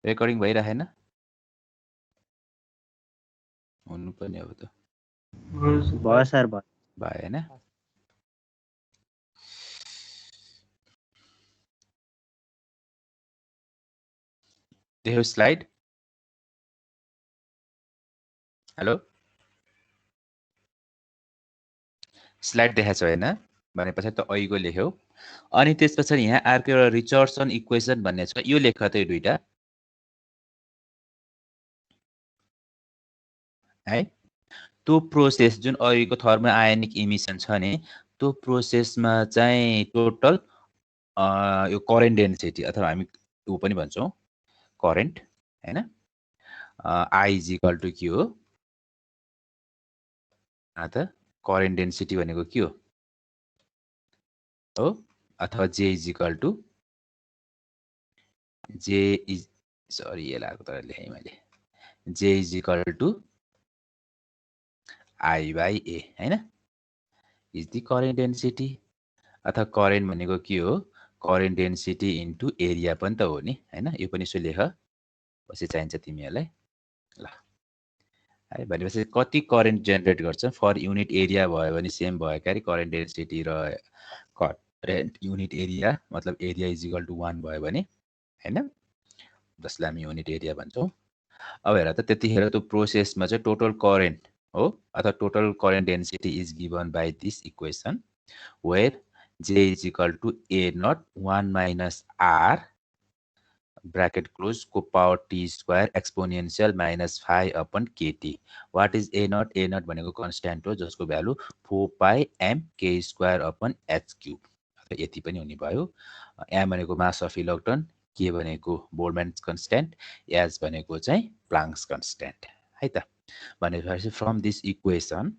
Recording भइरहेन हुनु पनि अब त भयो सर भयो भएन देख्यौ स्लाइड हेलो स्लाइड देखाएको छ होइन भनेपछि त ऐगो लेख्यौ अनि त्यस पछाडि यहाँ अर्को एउटा रिचर्डसन इक्वेसन भन्ने छ यो लेख त यो दुईटा है त्यो प्रोसेस जुन अघिको थर्मल आयोनिक इमिसन छ नि त्यो प्रोसेसमा चाहिँ टोटल यो करेन्ट डेन्सिटी अथवा हामी ऊ पनि भन्छौँ करेन्ट हैन आई इज इक्वल टु के हो त करेन्ट डेन्सिटी भनेको के हो अथवा J is equal to J is sorry ये लागेको तर लेखेँ मैले J is equal to I by A हैन इज द करेन्ट डेन्सिटी अथवा करेन्ट भनेको के हो करेन्ट डेन्सिटी इन्टु एरिया पनि त हो नि हैन यो पनि यसो लेख पछि चाहिन्छ तिमीहरूलाई ल है भनेपछि कति करेन्ट जेनेरेट गर्छ फर युनिट एरिया भयो भने सेम भयो क्यारे करेन्ट डेन्सिटी र करेन्ट युनिट एरिया मतलब एरिया इज इक्वल टु 1 भयो भने हैन जसलाई हामी युनिट एरिया भन्छौँ अब हेर त त्यतिखेर त्यो प्रोसेसमा चाहिँ टोटल करेन्ट हो अथवा total current density is given by this equation where J is equal to A naught 1 minus R bracket close को power T square exponential minus 5 upon KT. What is A naught? A naught भनेको constant हो जसको value 4 pi m K square upon H cube. यति पनि हुने भयो M भनेको mass of electron K भनेको Boltzmann constant H भनेको चाहिँ Planck's constant है त भनेपछि from this equation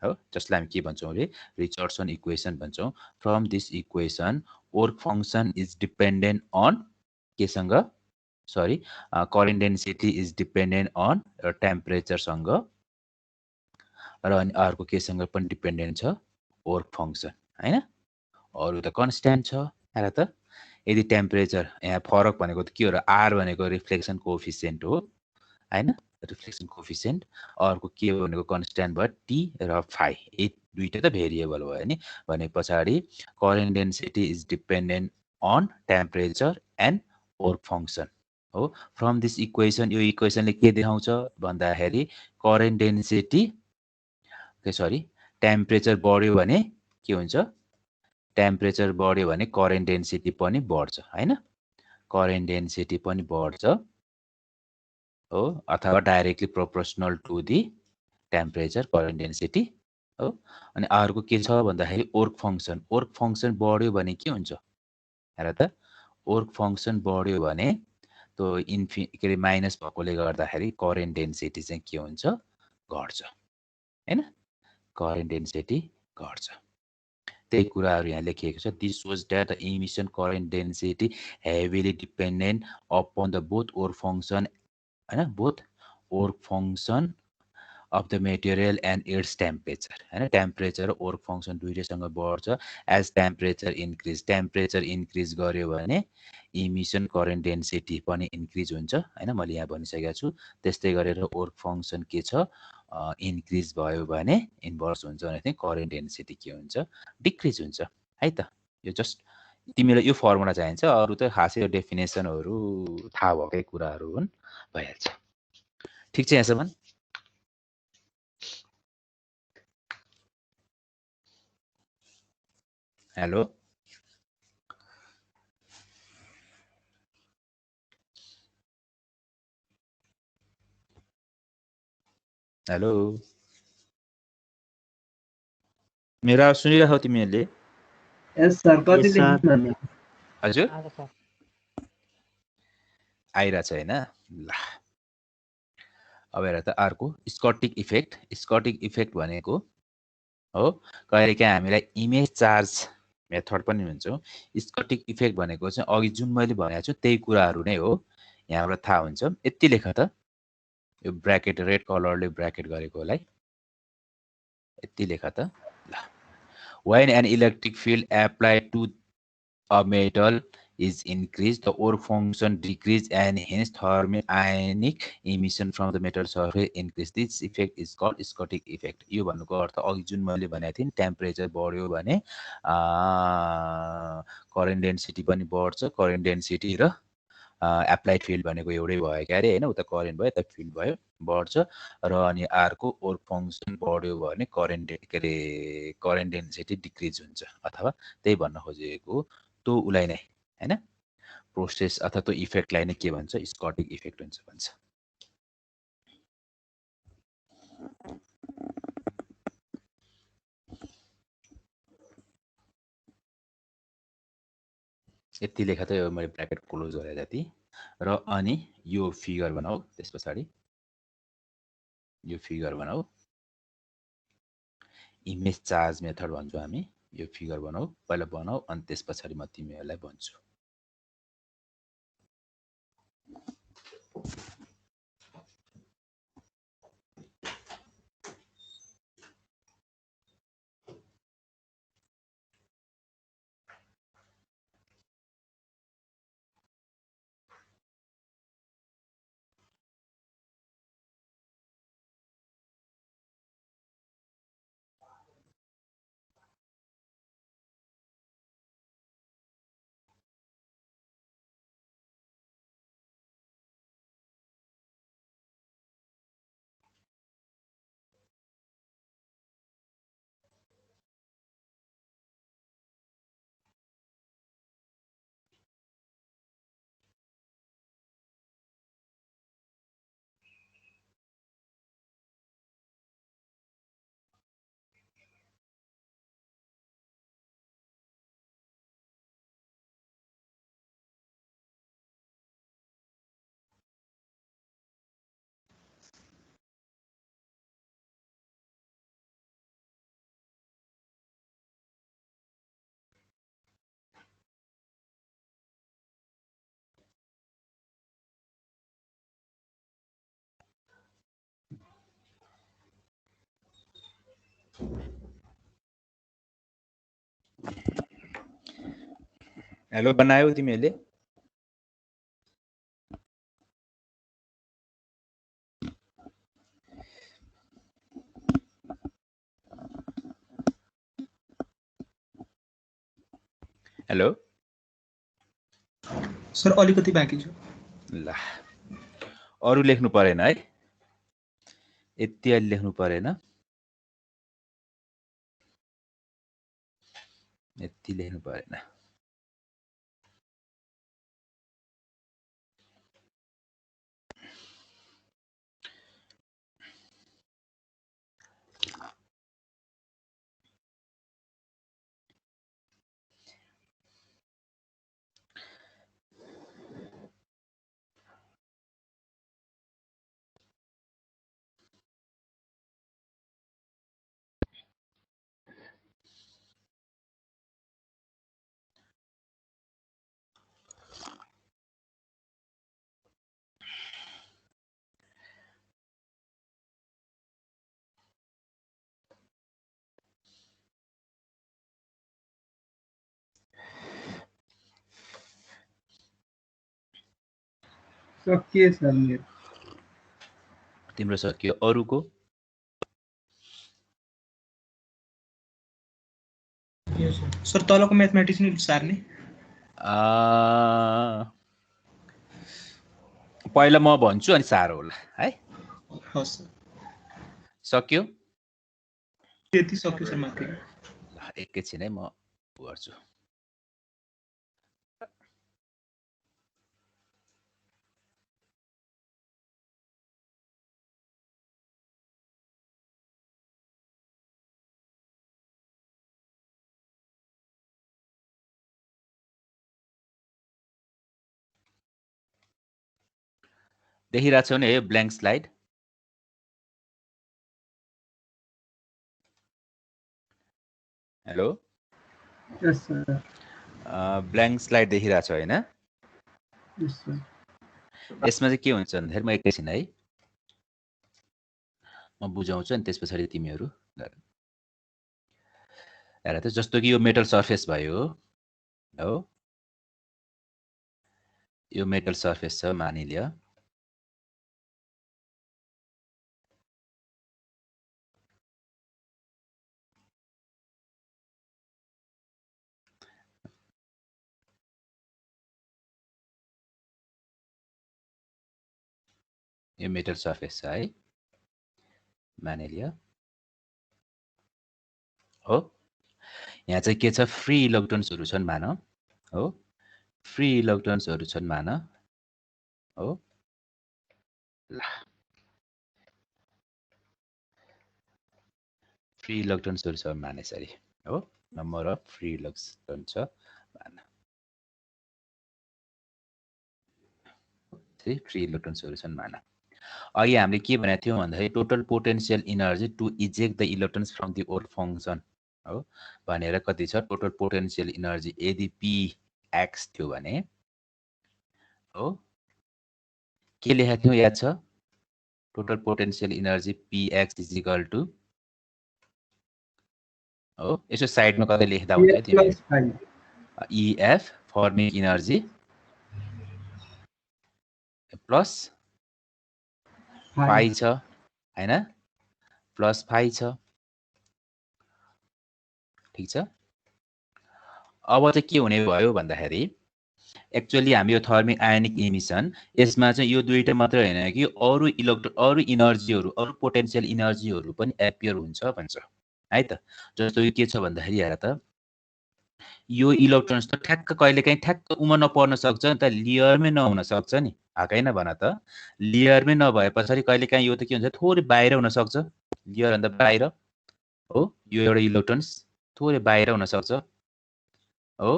हो जसलाई हामी के भन्छौँ अरे रिचर्डसन इक्वेसन भन्छौँ from this equation work function is dependent on केसँग sorry current density is dependent on टेम्परेचरसँग र अनि अर्को केसँग पनि डिपेन्डेन्ट छ वर्क फङ्सन हैन अरू त कन्स्ट्यान्ट छ हेर त यदि टेम्परेचर यहाँ फरक भनेको त के हो र आर भनेको रिफ्लेक्सन कोएफिसिएन्ट हो हैन रिफ्लेक्सन कोएफिसिएन्ट अर्को के भनेको कन्स्ट्यान्ट भयो टी र फाइ यी दुईटा त भेरिएबल भयो नि भने पछाडि current density is dependent on temperature and work function हो फ्रम दिस इक्वेसन यो इक्वेसनले के देखाउँछ भन्दाखेरि करेन्ट डेन्सिटी सरी टेम्परेचर बढ्यो भने के हुन्छ टेम्परेचर बढ्यो भने करेन्ट डेन्सिटी पनि बढ्छ हैन करेन्ट डेन्सिटी पनि बढ्छ हो अथवा directly proportional to the temperature current density हो अनि अर्को के छ भन्दाखेरि वर्क फङ्सन बढ्यो भने के हुन्छ हेर त वर्क फङ्सन बढ्यो भने त्यो के अरे माइनस भएकोले गर्दाखेरि करेन्ट डेन्सिटी चाहिँ के हुन्छ घट्छ हैन करेन्ट डेन्सिटी घट्छ त्यही कुराहरू यहाँ लेखिएको छ this was that the emission current density heavily dependent upon the both work function हैन both work function of the material and its temperature हैन टेम्परेचर र वर्क फङ्सन दुईटैसँग बढ्छ एज टेम्परेचर इन्क्रिज गर्यो भने इमिसन करेन्ट डेन्सिटी पनि increase हुन्छ हैन मैले यहाँ भनिसकेको छु त्यस्तै गरेर वर्क फङ्सन के छ इन्क्रिज भयो भने इन्भर्स हुन्छ भने चाहिँ करेन्ट डेन्सिटी के हुन्छ डिक्रिज हुन्छ है त यो जस्ट तिमीलाई यो फर्मुला चाहिन्छ अरू त खासै यो डेफिनेसनहरू थाहा भएकै कुराहरू हुन् भइहाल्छ ठिक छ यहाँसम्म हेलो हेलो मेरो आवाज सुनिरहेको तिमीहरूले यस सर कति लेख्नु न हजुर आइरहेछ हैन ल अब हेर त अर्को स्कटिक इफेक्ट भनेको हो कहिलेकाहीँ हामीलाई इमेज चार्ज मेथड पनि भन्छौँ स्कटिक इफेक्ट भनेको चाहिँ अघि जुन मैले भनेको छु त्यही कुराहरू नै हो यहाँबाट थाहा हुन्छ यति लेख त यो ब्र्याकेट रेड कलरले ब्र्याकेट गरेकोलाई यति लेख त ल when an electric field applied to a metal is increased, the work function decrease, and hence thermal ionic emission from the metal surface increase. This effect is called Scottic effect. यो भन्नुको अर्थ अघि जुन मैले भनेको थिएँ टेम्परेचर बढ्यो भने current density पनि बढ्छ. करेन्ट डेन्सिटी र एप्लाइड फिल्ड भनेको एउटै भयो क्या अरे हैन. उता करेन्ट भयो यता फिल्ड भयो बढ्छ र अनि अर्को वर्क फङ्सन बढ्यो भने करेन्ट डेन्सिटी डिक्रिज हुन्छ अथवा त्यही भन्न खोजेको त्यो उलाई नै हैन प्रोसेस अथवा त्यो इफेक्टलाई नै के भन्छ स्कटिक इफेक्ट हुन्छ भन्छ. यति लेखा त यो मैले ब्र्याकेट क्लोज गरे जति र अनि यो फिगर बनाऊ. त्यसपछि यो फिगर बनाऊ. इमेज चार्ज मेथड भन्छौँ हामी. यो फिगर बनाऊ पहिला बनाऊ अनि त्यसपछि म तिमीहरूलाई भन्छु. हेलो बनायौ तिमीहरूले? हेलो सर अलिकति बाँकी छ. ल अरु लेख्नु परेन है. यति अलि लेख्नु परेन. यति लेख्नु परेन. सकिए सर मेरो. तिम्रो सकियो. अरुको? सर तलको म्याथमेटिक्स नि सार्ने. पहिला म भन्छु अनि सारो होला है. हस् सक्यो? त्यति सक्यो सर माथि. ल एकैछिन है म गर्छु. देखिरहेको छौ नि है ब्ल्याङ्क स्लाइड? हेलो यस सर. ब्ल्याङ्क स्लाइड देखिरहेको छौ हैन? यस सर. यसमा चाहिँ के हुन्छ भन्दाखेरि म एकैछिन है म बुझाउँछु अनि त्यसपछि तिमीहरू गर. हेर त जस्तो कि यो मेटल सर्फेस भयो हो. यो मेटल सर्फेस छ मानिलियो यो मेटल सर्फेस छ है मानिलियो हो यहाँ चाहिँ के छ फ्री इलेक्ट्रोन्सहरु छन् मान हो फ्री इलेक्ट्रोन्सहरु छन् मान हो ल फ्री इलेक्ट्रोन्सहरु छ मान यसरी हो नम्बर अफ फ्री इलेक्ट्रोन छ मान फ्री इलेक्ट्रोन्सहरु छन् मान अघि हामीले के भनेको थियौं भन्दाखेरि total potential energy to eject the electrons from the work function हो भनेर कति छ टोटल पोटेन्शियल एनर्जी यदि p x थियो भने हो के लेखेको थियौ याद छ total potential energy px is equal to हो यसो साइडमा कतै लेख्दा हुन्छ है तिमीले ef Fermi energy plus phi छ हैन प्लस फाइ छ ठीक छ अब चाहिँ के हुने भयो भन्दाखेरि एक्चुअली हामी यो थर्मिक आयोनिक इमिसन यसमा चाहिँ यो दुईटा मात्र हैन कि अरु एनर्जीहरु अरु पोटेन्शियल एनर्जीहरु पनि एपियर हुन्छ भन्छ है त जस्तो यो के छ भन्दाखेरि हेर त यो इलेक्ट्रोन्स त ठ्याक्क कहिलेकाहीँ ठ्याक्क उमा नपर्न सक्छ नि त लेयरमै नहुन सक्छ नि हैन भन त लेयरमै नभए पछाडी कहिलेकाहीँ यो त के हुन्छ थोरै बाहिर हुन सक्छ लेयर भन्दा बाहिर हो यो एउटा इलेक्ट्रोन्स थोरै बाहिर हुन सक्छ हो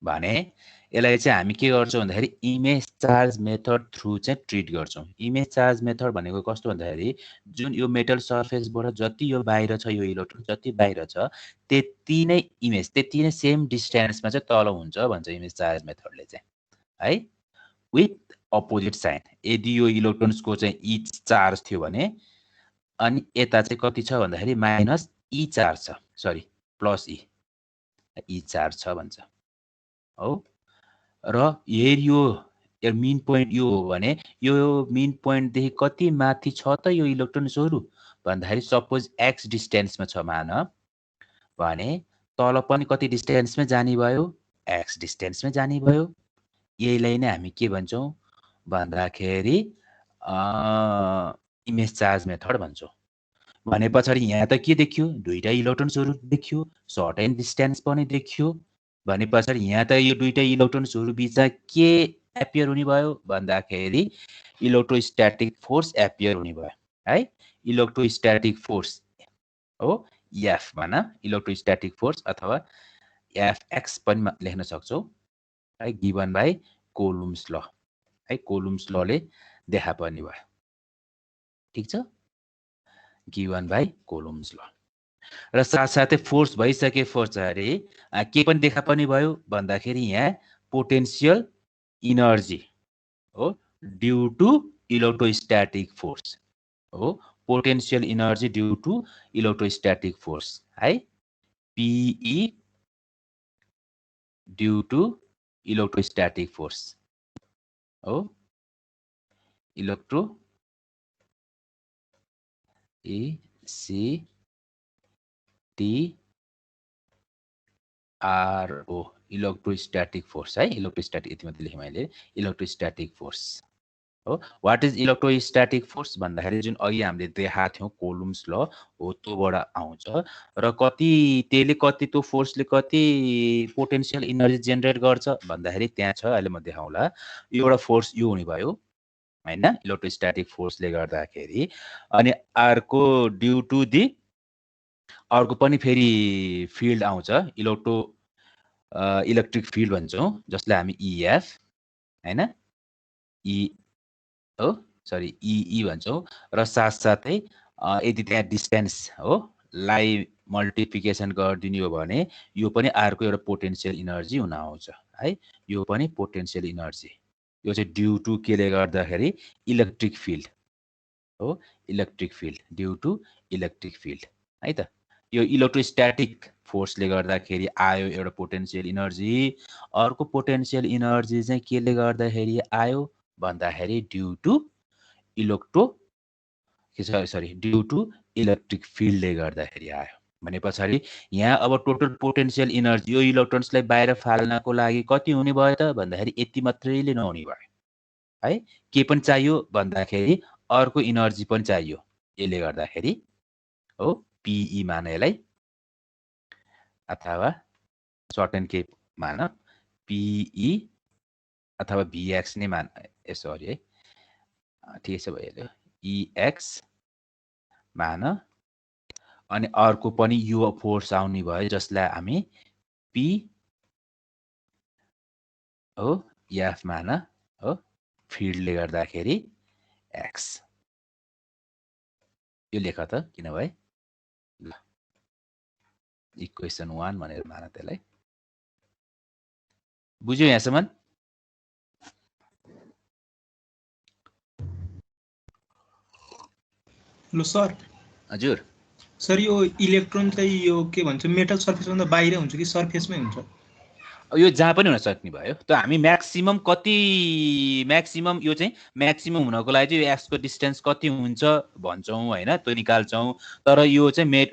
भने यसलाई चाहिँ हामी के गर्छौं भन्दाखेरि इमेज चार्ज मेथड थ्रु चाहिँ ट्रिट गर्छौं इमेज चार्ज मेथड भनेको कस्तो भन्दाखेरि जुन यो मेटल सर्फेसबाट जति यो बाहिर छ यो इलेक्ट्रोन जति बाहिर छ त्यति नै इमेज त्यति नै सेम डिस्टेन्समा चाहिँ तल हुन्छ भन्छ इमेज चार्ज मेथडले चाहिँ है विथ अपोजिट साइन यदि यो इलेक्ट्रोन्सको चाहिँ ई चार्ज थियो भने अनि यता चाहिँ कति छ भन्दाखेरि माइनस ई चार्ज छ सरी प्लस ई चार्ज छ भन्छ हो र यो मेन पोइन्ट यो हो भने यो मेन पोइन्ट देखि कति माथि छ त यो इलेक्ट्रोन्सहरु भन्दाखेरि सपोज x डिस्टेन्समा छ मान भने तल पनि कति डिस्टेन्समा जाने भयो x डिस्टेन्समा जाने भयो यहीलाई नै हामी के भन्छौं भन्दाखेरि इमेज चार्ज मेथड भन्छौं भने पछाडी यहाँ त के देखियो दुईटा इलेक्ट्रोन्सहरु देखियो सर्ट एन्ड डिस्टेन्स पनि देखियो भने पछाडी यहाँ त यो दुईटा इलेक्ट्रोन्सहरु बीचमा के एपियर हुने भयो भन्दाखेरि इलेक्ट्रोस्टैटिक फोर्स एपियर हुने भयो है इलेक्ट्रोस्टैटिक फोर्स हो F भन इलेक्ट्रोस्टैटिक फोर्स अथवा Fx पनि लेख्न सक्छौ है गिवन बाइ कोलुम्स ल है कोलुम्स लले देखा पर्ने भयो ठीक छ गिवन बाइ कोलुम्स ल र साथसाथै फोर्स भइसके फोर्स अरे के पनि देखा पर्ने भयो भन्दाखेरि यहाँ पोटेन्शियल एनर्जी हो ड्यू टु इलेक्ट्रोस्टैटिक फोर्स हो potential energy due to electrostatic force है PE due to electrostatic force हो इलेक्ट्रो ECTRO इलेक्ट्रोस्टैटिक फोर्स है इलेक्ट्रोस्टैटिक यति मात्र लेखे मैले इलेक्ट्रोस्टैटिक फोर्स हो व्हाट इज इलेक्ट्रोस्टैटिक फोर्स भन्दाखेरि जुन अघि हामीले देखाएको थियौ कोलुम्स ल हो त्योबाट आउँछ र कति त्यसले कति त्यो फोर्सले कति पोटेन्शियल एनर्जी जेनेरेट गर्छ भन्दाखेरि त्यहाँ छ अहिले म देखाउँला यो एउटा फोर्स यो हुने भयो हैन इलेक्ट्रोस्टैटिक फोर्सले गर्दाखेरि अनि अर्को ड्यू टु दि अर्को पनि फेरि फिल्ड आउँछ इलेक्ट्रिक फिल्ड भन्छौं जसलाई हामी EF हैन E हो सरी EE भन्छौं र साथसाथै यदि त्यहाँ डिस्टेन्स हो लाई मल्टिप्लिकेसन गरिदिनु हो भने यो पनि अर्को एउटा पोटेन्शियल एनर्जी हुन आउँछ है यो पनि पोटेन्शियल एनर्जी यो चाहिँ ड्यू टु केले गर्दाखेरि इलेक्ट्रिक फिल्ड हो electric field due to electric field है त यो इलेक्ट्रोस्टैटिक फोर्सले गर्दाखेरि आयो एउटा पोटेन्सियल इनर्जी, अर्को पोटेन्सियल इनर्जी चाहिँ केले गर्दाखेरि आयो भन्दाखेरि due to due to electric फिल्डले गर्दाखेरि आयो भने पछाडि यहाँ अब टोटल पोटेन्सियल इनर्जी यो इलेक्ट्रोन्सलाई बाहिर फाल्नको लागि कति हुने भयो त भन्दाखेरि यति मात्रैले नहुने भयो है। के पनि चाहियो भन्दाखेरि अर्को इनर्जी पनि चाहियो, यसले गर्दाखेरि हो पिई मान यसलाई, अथवा सर्टेन के मान पिई अथवा भिएक्स नै मान, सरी है ठिकै छ भइहाल्यो, इएक्स मान, अनि अर्को पनि यो फोर्स आउने भयो जसलाई हामी पी हो एफ मान हो फिल्डले गर्दाखेरि एक्स, यो लेख त किन भयो ल, इक्वेसन 1 भनेर मान त्यसलाई। बुझ्यो यहाँसम्म? लो सर हजुर सर यो इलेक्ट्रोन चाहिँ यो के भन्छ मेटल सर्फेस भन्दा बाहिर हुन्छ कि सर्फेसमै हुन्छ? यो जहाँ पनि हुन सक्ने भयो। त हामी म्याक्सिमम कति, म्याक्सिमम यो चाहिँ म्याक्सिमम हुनको लागि चाहिँ यो एक्सको डिस्टेन्स कति हुन्छ भन्छौँ होइन, त्यो निकाल्छौँ। तर यो चाहिँ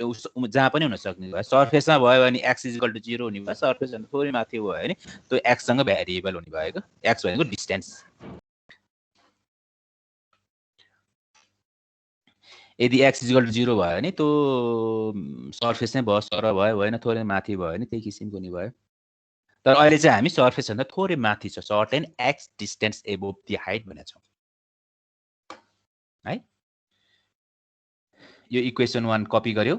जहाँ पनि हुन सक्ने भयो। सर्फेसमा भयो भने एक्स इजिकल टु 0 हुने भयो, सर्फेसभन्दा थोरै माथि भयो भने त्यो एक्ससँग भ्यारिएबल हुने भएको, एक्स भनेको डिस्टेन्स। यदि एक्स इजिकल टु 0 भयो भने त्यो सर्फेस नै भयो, सर भयो भएन, थोरै माथि भयो भने त्यही किसिमको नि भयो। तर अहिले चाहिँ हामी सर्फेस भन्दा थोरै माथि छ, certain x distance above the height भनेको छौँ है। यो इक्वेसन 1 कपी गर्यो।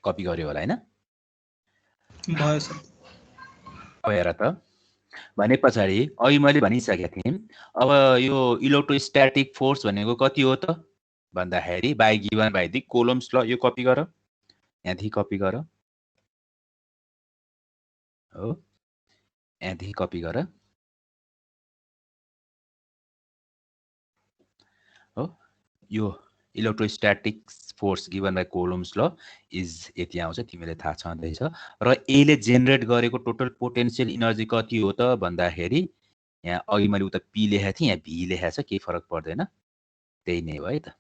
कपी गर्यो होला हैन? भयो सर। अब हेर त, भने पछाडि अघि मैले भनिसकेको थिएँ, अब यो इलेक्ट्रोस्ट्याटिक फोर्स भनेको कति हो त भन्दाखेरि by given by the coulombs ल। यो कपी गर, यहाँदेखि कपी गर हो, यहाँदेखि कपी गर हो। यो electrostatic force given by coulombs ल इज यति आउँछ, तिमीले थाहा छँदैछ। र यसले जेनेरेट गरेको टोटल पोटेन्सियल इनर्जी कति हो त भन्दाखेरि यहाँ अघि मैले उता पी लेखेको थिएँ, यहाँ भी लेखेको छ, केही फरक पर्दैन, त्यही नै हो है त।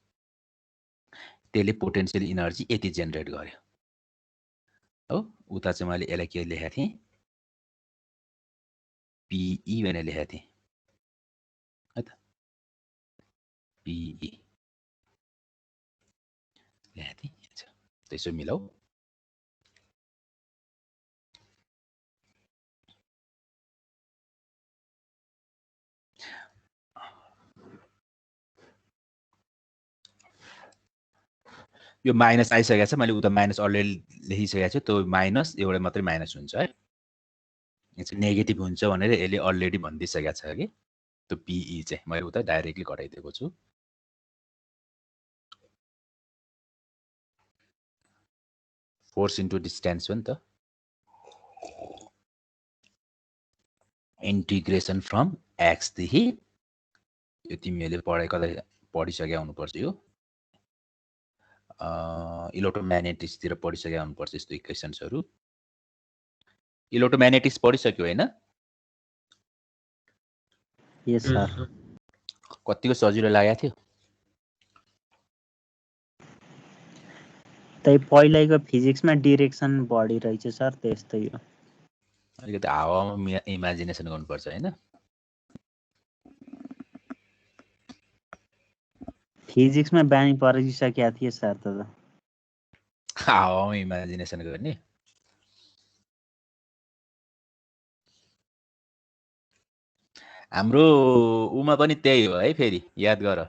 त्यसले पोटेन्सियल इनर्जी यति जेनेरेट गर्यो हो। उता चाहिँ मैले यसलाई के लेखेको थिएँ, पिई भनेर लेखेको थिएँ है त, पिई लेखेको थिएँ। त्यसो मिलाऊ। यो माइनस आइसकेको छ, मैले उता माइनस अलरेडी लेखिसकेको छु, त्यो माइनस एउटा मात्रै माइनस हुन्छ है, यो चाहिँ नेगेटिभ हुन्छ भनेर यसले अलरेडी भनिदिइसकेको छ कि। त्यो पिई चाहिँ मैले उता डाइरेक्टली घटाइदिएको छु। फोर्स इन्टु डिस्टेन्स हो नि त, इन्टिग्रेसन फ्रम एक्सदेखि, यो तिमीहरूले पढिसकेका हुनुपर्छ। यो इलेक्ट्रोम्याग्नेटिक्सतिर पढिसकेका हुनुपर्छ यस्तो इक्वेसन्सहरू। इलेक्ट्रोम्याग्नेटिक्स पढिसक्यो होइन? यस सर। कतिको सजिलो लागेको थियो? त्यही पहिलाको फिजिक्समा डिरेक्सन बढी रहेछ सर, त्यस्तै हो। अलिकति हावामा इमेजिनेसन गर्नुपर्छ होइन? फिजिक्समा बानी परिसकेका थिए सर त। हावामा इमेजिनेसन गर्ने। हाम्रो उमा पनि त्यही हो है, फेरि याद गर,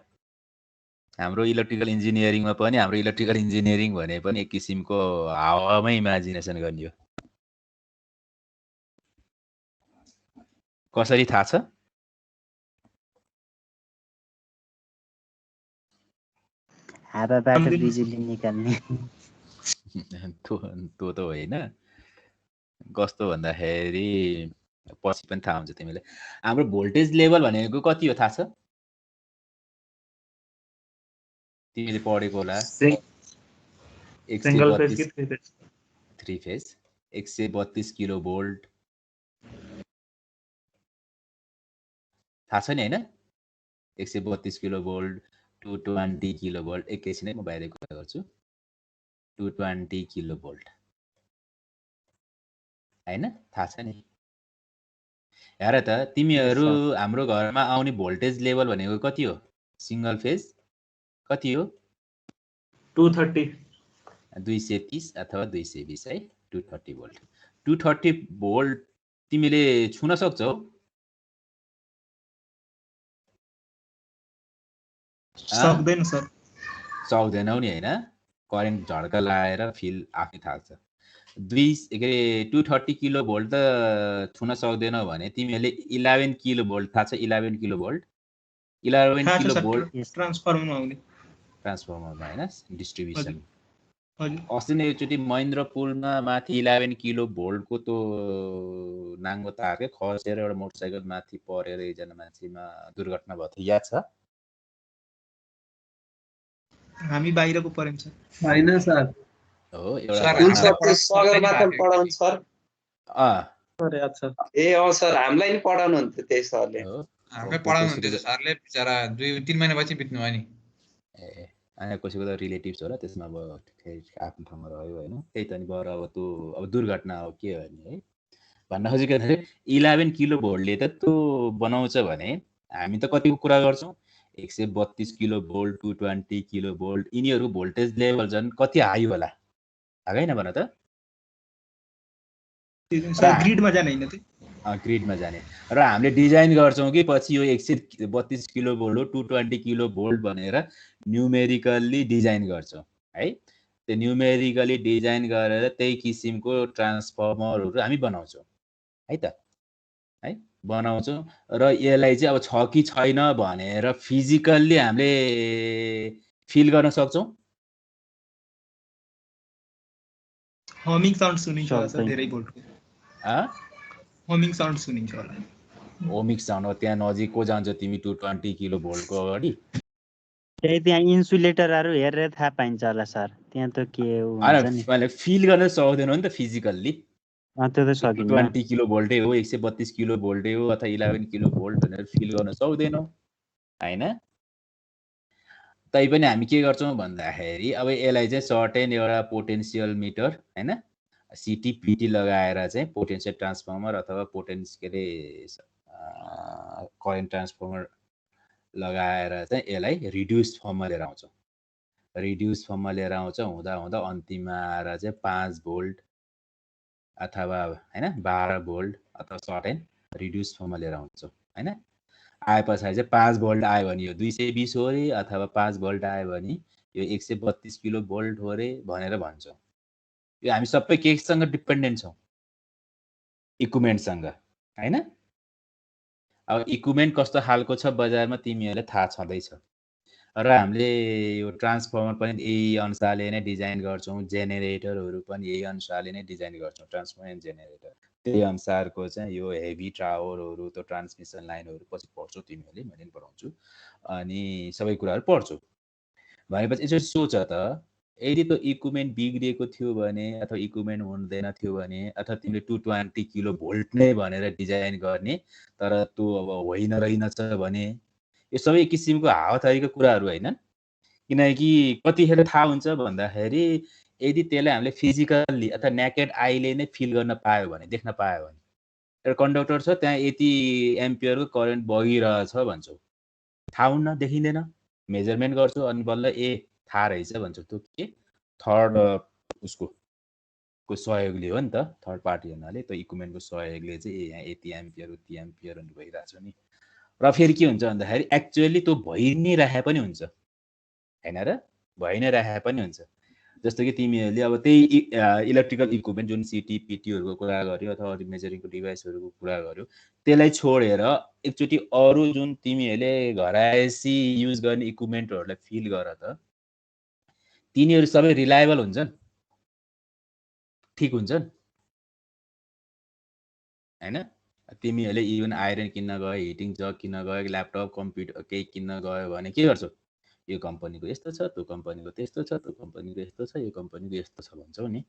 हाम्रो इलेक्ट्रिकल इन्जिनियरिङमा पनि, हाम्रो इलेक्ट्रिकल इन्जिनियरिङ भने पनि एक किसिमको हावामै इमेजिनेसन गर्ने हो। कसरी थाहा छ? हावाबाट बिजुली निकाल्ने। त्यो त होइन, कस्तो भन्दाखेरि पछि पनि थाहा हुन्छ तिमीलाई। हाम्रो भोल्टेज लेभल भनेको कति हो थाहा छ? तिमीले पढेको होला। सिंगल फेज कि 3 फेज 132 किलो भोल्ट थाहा छ नि हैन? 132 किलो भोल्ट 220 किलो भोल्ट। एकैछिन म बाहिर कुरा गर्छु। 220 किलो भोल्ट हैन? थाहा छ नि? हेर त तिमीहरू हाम्रो घरमा आउने भोल्टेज लेभल भनेको कति हो? सिंगल फेज कति हो? 230 230 अथवा 220 है। 230 भोल्ट 230 भोल्ट तिमीले छुन सक्छौ? सक्दैन सर। सक्दैनौ नि हैन? करेन्ट झड्का लगाएर फिल आफै थाक्छ। 230 किलो भोल्ट त छुन सक्दैनौ भने तिमीहरूले 11 किलो भोल्ट थाहा छ? 11 किलो भोल्ट 11 किलो भोल्ट ट्रान्सफर्मरमा आउने ट्रान्सफर्मरमा हैन? डिस्ट्रिब्युसन। हजुर अस्ति नै एकचोटि महेन्द्र पुलमा माथि 11 किलो भोल्टको त्यो नाङ्गो तार के खसेर एउटा मोटरसाइकल माथि परेर एकजना मान्छेमा दुर्घटना भएको थियो, याद छ? हामी बाहिरको परेन सर। होइन सर। हो एउटा सर घटना हामीलाई त्यो सगरमाथा पढाउनु सर। ए अँ सर हामीलाई नि पढाउनु हुन्थ्यो त्यही सरले। हो हामीलाई पढाउनु हुन्थ्यो सरले, बिचरा 2-3 महिना पछि बित्नु भयो नि। ए अनि कसैको त रिलेटिभ्स होला त्यसमा अब आफ्नो ठाउँमा रह्यो होइन। त्यही त नि बर अब त्यो अब दुर्घटना हो के हो नि है भन्न खोजेको। 11 किलो भोल्टले त त्यो बनाउँछ भने हामी त कतिको कुरा गर्छौँ? 132 किलो भोल्ट 220 किलो भोल्ट यिनीहरू भोल्टेज लेभल झन् कति हाई होला होइन भन त? ग्रिडमा जाने होइन त्यो? ग्रिडमा जाने। र हामीले डिजाइन गर्छौँ कि पछि यो 132 किलो भोल्ट हो 220 किलो भोल्ट भनेर न्युमेरिकल्ली डिजाइन गर्छौँ है। त्यो न्युमेरिकली डिजाइन गरेर त्यही किसिमको ट्रान्सफर्मरहरू हामी बनाउँछौँ है त है बनाउँछौँ। र यसलाई चाहिँ अब छ कि छैन भनेर फिजिकल्ली हामीले फिल गर्न सक्छौँ। हमिङ साउन्ड सुनिन्छ सर धेरै भोल्टको। हमिङ साउन्ड सुनिन्छ होला। ओमिक साउन्ड हो त्यहाँ नजिक को जान्छ तिमी 220 किलो भोल्टको अगाडि? त्यही त्यहाँ इन्सुलेटरहरू हेरेर थाहा पाइन्छ होला सर। त्यहाँ त के हुन्छ नि मैले फिल गर्न सक्दैनौ नि त फिजिकल्ली। त्यो त सकिन्न। 20 किलो भोल्टै हो 132 किलो भोल्टै हो अथवा 11 किलो भोल्ट भनेर फिल गर्न सक्दैनौ हैन। तैपनि हामी के गर्छौँ भन्दाखेरि अब यसलाई चाहिँ सर्टेन एउटा पोटेन्सियल मिटर हैन सिटी लगाएर चाहिँ पोटेन्सियल ट्रान्सफर्मर अथवा करेन्ट ट्रान्सफर्मर लगाएर चाहिँ यसलाई रिड्युस फर्ममा लिएर आउँछौँ। रिड्युस फर्ममा लिएर आउँछ हुँदा हुँदा अन्तिममा आएर चाहिँ 5 भोल्ट अथवा हैन 12 भोल्ट अथवा सर्टेन रिड्युस फर्ममा लिएर आउँछौँ हैन। आए पछाडि चाहिँ 5 भोल्ट आयो भने यो 220 हो रे अथवा 5 भोल्ट आयो भने यो 132 किलो भोल्ट हो रे भनेर भन्छौँ। यो हामी सबै केसँग डिपेन्डेन्ट छौँ? इक्विपमेन्टसँग हैन। अब इक्विपमेन्ट कस्तो खालको छ बजारमा तिमीहरूलाई थाहा छँदैछ। र हामीले यो ट्रान्सफर्मर पनि यही अनुसारले नै डिजाइन गर्छौँ। जेनेरेटरहरू पनि यही अनुसारले नै डिजाइन गर्छौँ। ट्रान्सफर्मर एन्ड जेनेरेटर त्यही अनुसारको चाहिँ यो हेभी टावरहरू त्यो ट्रान्समिसन लाइनहरू पछि पढ्छौ तिमीहरूले, मैले पनि पढाउँछु अनि सबै कुराहरू पढ्छौ। भनेपछि यसो सोच त यदि त्यो इक्विपमेन्ट बिग्रिएको थियो भने अथवा इक्विपमेन्ट हुँदैन थियो भने अथवा तिमीले 220 किलो भोल्ट नै भनेर डिजाइन गर्ने तर त्यो अब होइन रहेनछ भने यो सबै किसिमको हावाथारीको कुराहरू हैनन्। किनकि कतिखेर थाहा हुन्छ भन्दाखेरि यदि त्यसलाई हामीले फिजिकल्ली अथवा नेकेड आईले नै फिल गर्न पायो भने देख्न पायो भने एउटा कन्डक्टर छ त्यहाँ यति एम्पियरको करेन्ट बगिरहेछ भन्छौ, थाहा हुन्न देखिँदैन, मेजरमेन्ट गर्छौ अनि बल्ल ए थाहा रहेछ भन्छौ। त्यो के थर्ड उसको सहयोगले हो नि त, थर्ड पार्टी हुनाले त्यो इक्विपमेन्टको सहयोगले चाहिँ यहाँ यति एम्पियर उति एम्पियर अनि भइरहेछ नि। र फेरि के हुन्छ भन्दाखेरि एक्चुअली त्यो भइ नै राखे पनि हुन्छ हैन र, भइ नै राखे पनि हुन्छ। जस्तो कि तिमीहरूले अब त्यही इलेक्ट्रिकल इक्विपमेन्ट जुन सिटी पिटीहरूको कुरा गर्यो अथवा अरू मेजरिङको डिभाइसहरूको कुरा गर्यो त्यसलाई छोडेर एकचोटि अरू जुन तिमीहरूले घरायसी युज गर्ने इक्विपमेन्टहरूलाई फिल गर त तिनीहरू सबै रिलायबल हुन्छन्, ठिक हुन्छन्? हैन तिमीहरूले इभन आइरन किन्न गयो हिटिङ जग किन्न गयो ल्यापटप कम्प्युटर केही किन्न गयो भने के गर्छौ यो कम्पनीको यस्तो छ त्यो कम्पनीको त्यस्तो छ त्यो कम्पनीको यस्तो छ यो कम्पनीको यस्तो छ भन्छौ नि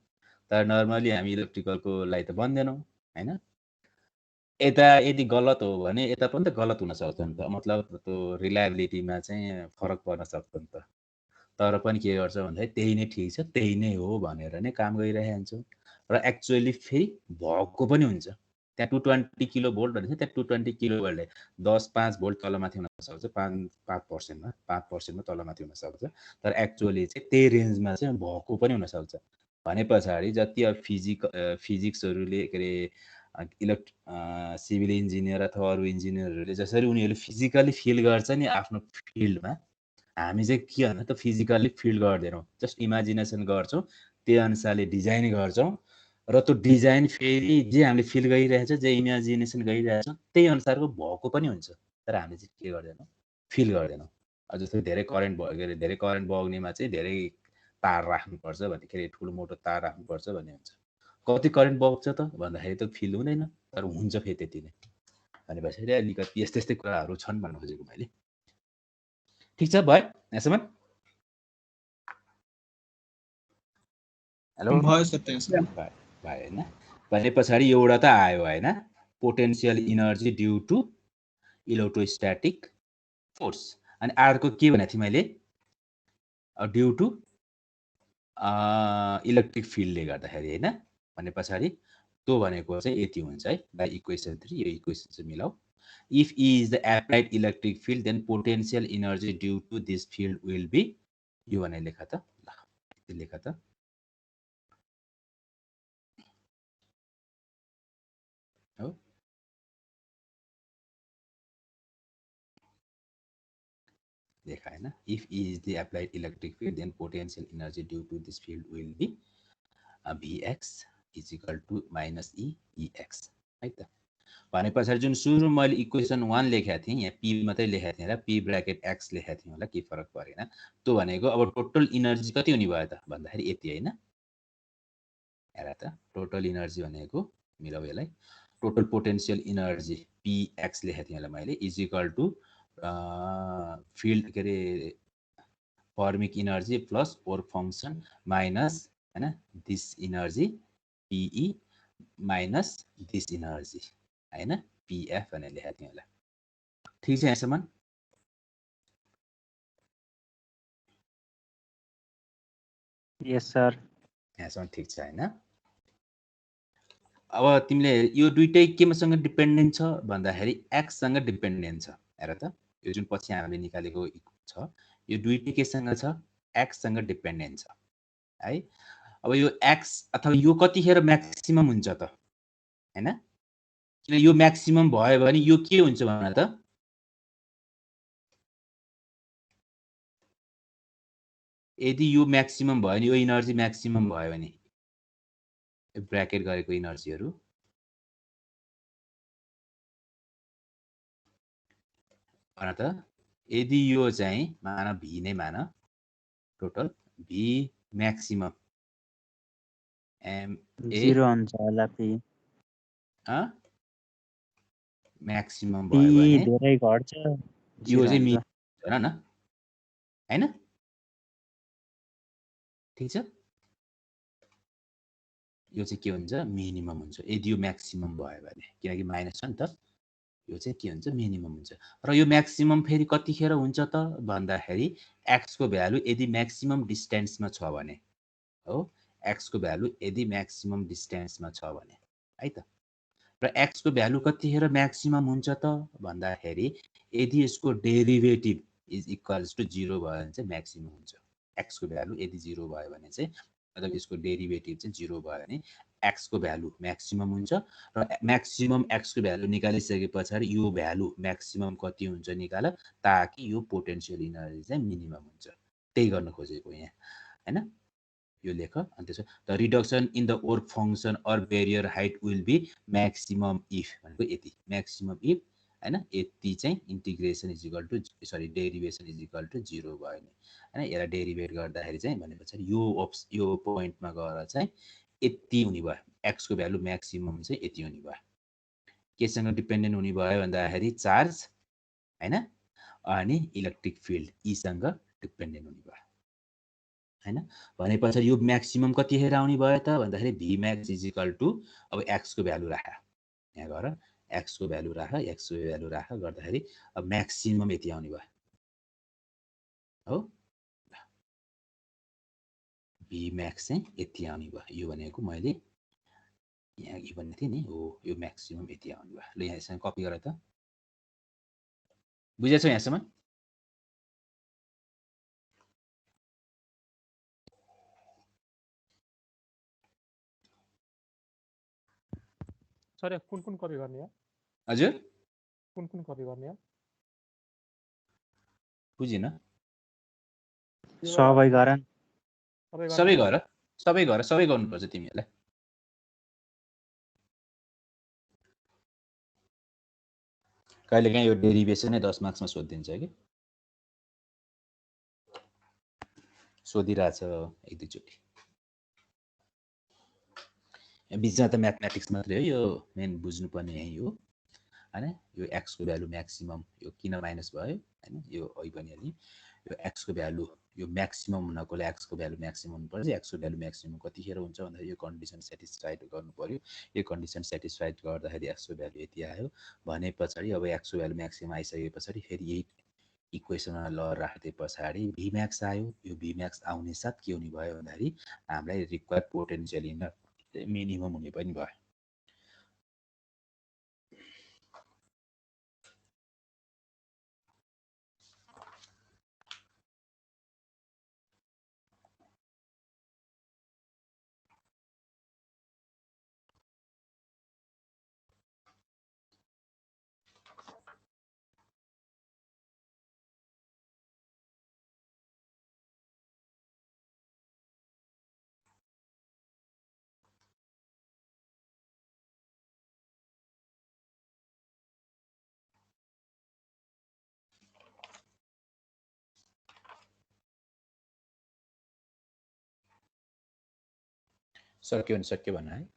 तर नर्मली हामी इलेक्ट्रिकलको लागि त भन्दैनौँ हैन यता यदि गलत हो भने यता पनि त गलत हुन सक्छ नि त मतलब त्यो रिलायबिलिटीमा चाहिँ फरक पर्न सक्छ नि त तर पनि के गर्छ भन्दाखेरि त्यही नै ठिक छ त्यही नै हो भनेर नै काम गरिरहेको हुन्छौँ र एक्चुअली फेरि भएको पनि हुन्छ त्यहाँ 220 किलो भोल्ट भनेपछि त्यहाँ 220 किलो भोल्टले 10-5 भोल्ट तलमाथि हुन सक्छ 5% तलमाथि हुन सक्छ तर एक्चुअली चाहिँ त्यही रेन्जमा चाहिँ भएको पनि हुन सक्छ भने पछाडि जति अब फिजिक्सहरूले के अरे सिभिल इन्जिनियर अथवा अरू इन्जिनियरहरूले जसरी उनीहरूले फिजिकली फिल गर्छ नि आफ्नो फिल्डमा हामी चाहिँ के भन्दा त फिजिकली फिल गर्दैनौँ जस्ट इमेजिनेसन गर्छौँ त्यही अनुसारले डिजाइन गर्छौँ र त्यो डिजाइन फेरि जे हामीले फिल गरिरहेछ जे इमेजिनेसन गरिरहेछौँ त्यही अनुसारको भएको पनि हुन्छ तर हामीले चाहिँ के गर्दैनौँ फिल गर्दैनौँ जस्तै धेरै करेन्ट भयो के अरे धेरै करेन्ट बग्नेमा चाहिँ धेरै तार राख्नुपर्छ भन्ने के अरे ठुलो मोटो तार राख्नुपर्छ भन्ने हुन्छ कति करेन्ट बग्छ त भन्दाखेरि त फिल हुँदैन तर हुन्छ फेरि त्यति नै भनेपछि अलिकति यस्तै यस्तै कुराहरू छन् भन्नु खोजेको मैले ठिक छ भयो यहाँसम्म हेलो भयो सर त्यसो भयो हैन भने पछाडि एउटा त आयो हैन potential energy due to electrostatic force अनि अर्को के भनेको थिएँ मैले ड्यू टु इलेक्ट्रिक फिल्डले गर्दाखेरि हैन भने पछाडि त्यो भनेको चाहिँ यति हुन्छ है बाइ इक्वेसन 3 यो इक्वेसन चाहिँ मिलाऊ if E is the applied electric field then potential energy due to this field will be यो भने लेखा त ल लेखा त हो लेखा हैन if E is the applied electric field then potential energy due to this field will be Vx is equal to minus Ex है त भने पछाडि जुन सुरुमा मैले इक्वेसन 1 लेखेको थिएँ यहाँ p मात्रै लेखेको थिएँ र p ब्र्याकेट x लेखेको थिएँ होला के फरक परेन त्यो भनेको अब टोटल इनर्जी कति हुने भयो त भन्दाखेरि यति हैन हेर त टोटल इनर्जी भनेको मिलाऊ यसलाई टोटल पोटेन्शियल इनर्जी px लेखेको थिएँ होला मैले इज इक्वल टु फिल्ड के अरे Fermi energy plus work function minus हैन this energy pe minus this energy हैन pf भनेर लेखेको थिएँ होला ठिक छ यहाँसम्म यस सर यहाँसम्म ठिक छ हैन अब तिमीले यो दुईटै केमासँग डिपेन्डेन्ट छ भन्दाखेरि x सँग डिपेन्डेन्ट छ हेर त यो जुन पछि हामीले निकालेको छ यो दुईटै केसँग छ x सँग डिपेन्डेन्ट छ है अब यो x अथवा यो कतिखेर म्याक्सिमम हुन्छ त हैन किन यो म्याक्सिमम भयो भने यो के हुन्छ भन त यदि यो म्याक्सिमम भयो भने यो इनर्जी म्याक्सिमम भयो भने ब्र्याकेट गरेको इनर्जीहरु भन त यदि यो चाहिँ मान v नै मान टोटल v म्याक्सिमम m 0 हुन्छ होला p म्याक्सिमम भयो भने धेरै घट्छ यो चाहिँ मिनिमम हैन हैन ठीक छ यो चाहिँ के हुन्छ मिनिमम हुन्छ यदि यो म्याक्सिमम भयो भने किनकि माइनस छ नि त यो चाहिँ के हुन्छ मिनिमम हुन्छ र यो म्याक्सिमम फेरि कतिखेर हुन्छ त भन्दाखेरि x को भ्यालु यदि म्याक्सिमम डिस्टेन्समा छ भने हो x को भ्यालु यदि म्याक्सिमम डिस्टेन्समा छ भने है त र x को भ्यालु कतिखेर म्याक्सिमम हुन्छ त भन्दाखेरि यदि यसको डेरिभेटिभ इज इक्वल्स टु 0 भयो भने चाहिँ म्याक्सिमम हुन्छ x को भ्यालु यदि 0 भयो भने चाहिँ मतलब यसको डेरिभेटिभ चाहिँ 0 भयो भने x को भ्यालु म्याक्सिमम हुन्छ र म्याक्सिमम x को भ्यालु निकालिसकेपछि यो भ्यालु म्याक्सिमम कति हुन्छ निकाल ताकि यो पोटेन्शियल इनर्जी चाहिँ मिनिमम हुन्छ त्यही गर्न खोजेको यहाँ हैन यो लेख अनि त्यसो the reduction in the work function or barrier height will be maximum if भनेको यति म्याक्सिमम इफ हैन यति चाहिँ integration is equal to sorry derivation is equal to 0 भयो नि हैन यसलाई डेरिभेट गर्दाखेरि चाहिँ भनेपछि यो पोइन्टमा गएर चाहिँ यति हुने भयो x को भ्यालु म्याक्सिमम चाहिँ यति हुने भयो केसँग डिपेन्डेन्ट हुने भयो भन्दाखेरि चार्ज हैन अनि इलेक्ट्रिक फिल्ड यीसँग डिपेन्डेन्ट हुने भयो हैन भनेपछि यो म्याक्सिमम कतिखेर आउने भयो त भन्दाखेरि v max = अब x को भ्यालु राख यहाँ गएर x को भ्यालु राख गर्दाखेरि अब म्याक्सिमम यति आउने भयो हो v max चाहिँ यति आउने भयो यो भनेको मैले यहाँ के भन्ने थिए नि हो यो म्याक्सिमम यति आउने भयो ल यहाँ यसमा कपी गरे त बुझेछौ यहाँसम्म सर कुन कपी गर्ने हो हजुर कुन कपी गर्ने हो बुझिन सबै गर सबै गर्नुपर्छ तिमीहरुलाई कहिलेकाहीँ यो डेरिभेसन नै 10 मार्क्समा सोधिदिन्छ कि सोधिरहेछ एक दुई चोटि बिचमा त म्याथमेटिक्स मात्रै हो यो मेन बुझ्नुपर्ने यही हो हैन यो x को भ्यालु म्याक्सिमम यो किन माइनस भयो हैन यो अघि पनि अलि यो x को भ्यालु यो म्याक्सिमम हुनकोले x को भ्यालु म्याक्सिमम हुनुपर्छ x को भ्यालु म्याक्सिमम कतिखेर हुन्छ भन्दा यो कन्डिसन सेटिस्फाइड गर्नु पर्यो यो कन्डिसन सेटिस्फाइड गर्दाखेरि x को भ्यालु यति आयो भने पछाडी अब x को भ्यालु म्याक्सिमम आइसके पछाडी फेरि यही इक्वेसनमा ल राख्दै पछाडी v max आयो यो v max आउने साथ के हुने भयो भन्दाखेरि हामीलाई रिक्वायर्ड पोटेन्शियल इन मिनिमम हुने पनि भयो सक्यो भन्न है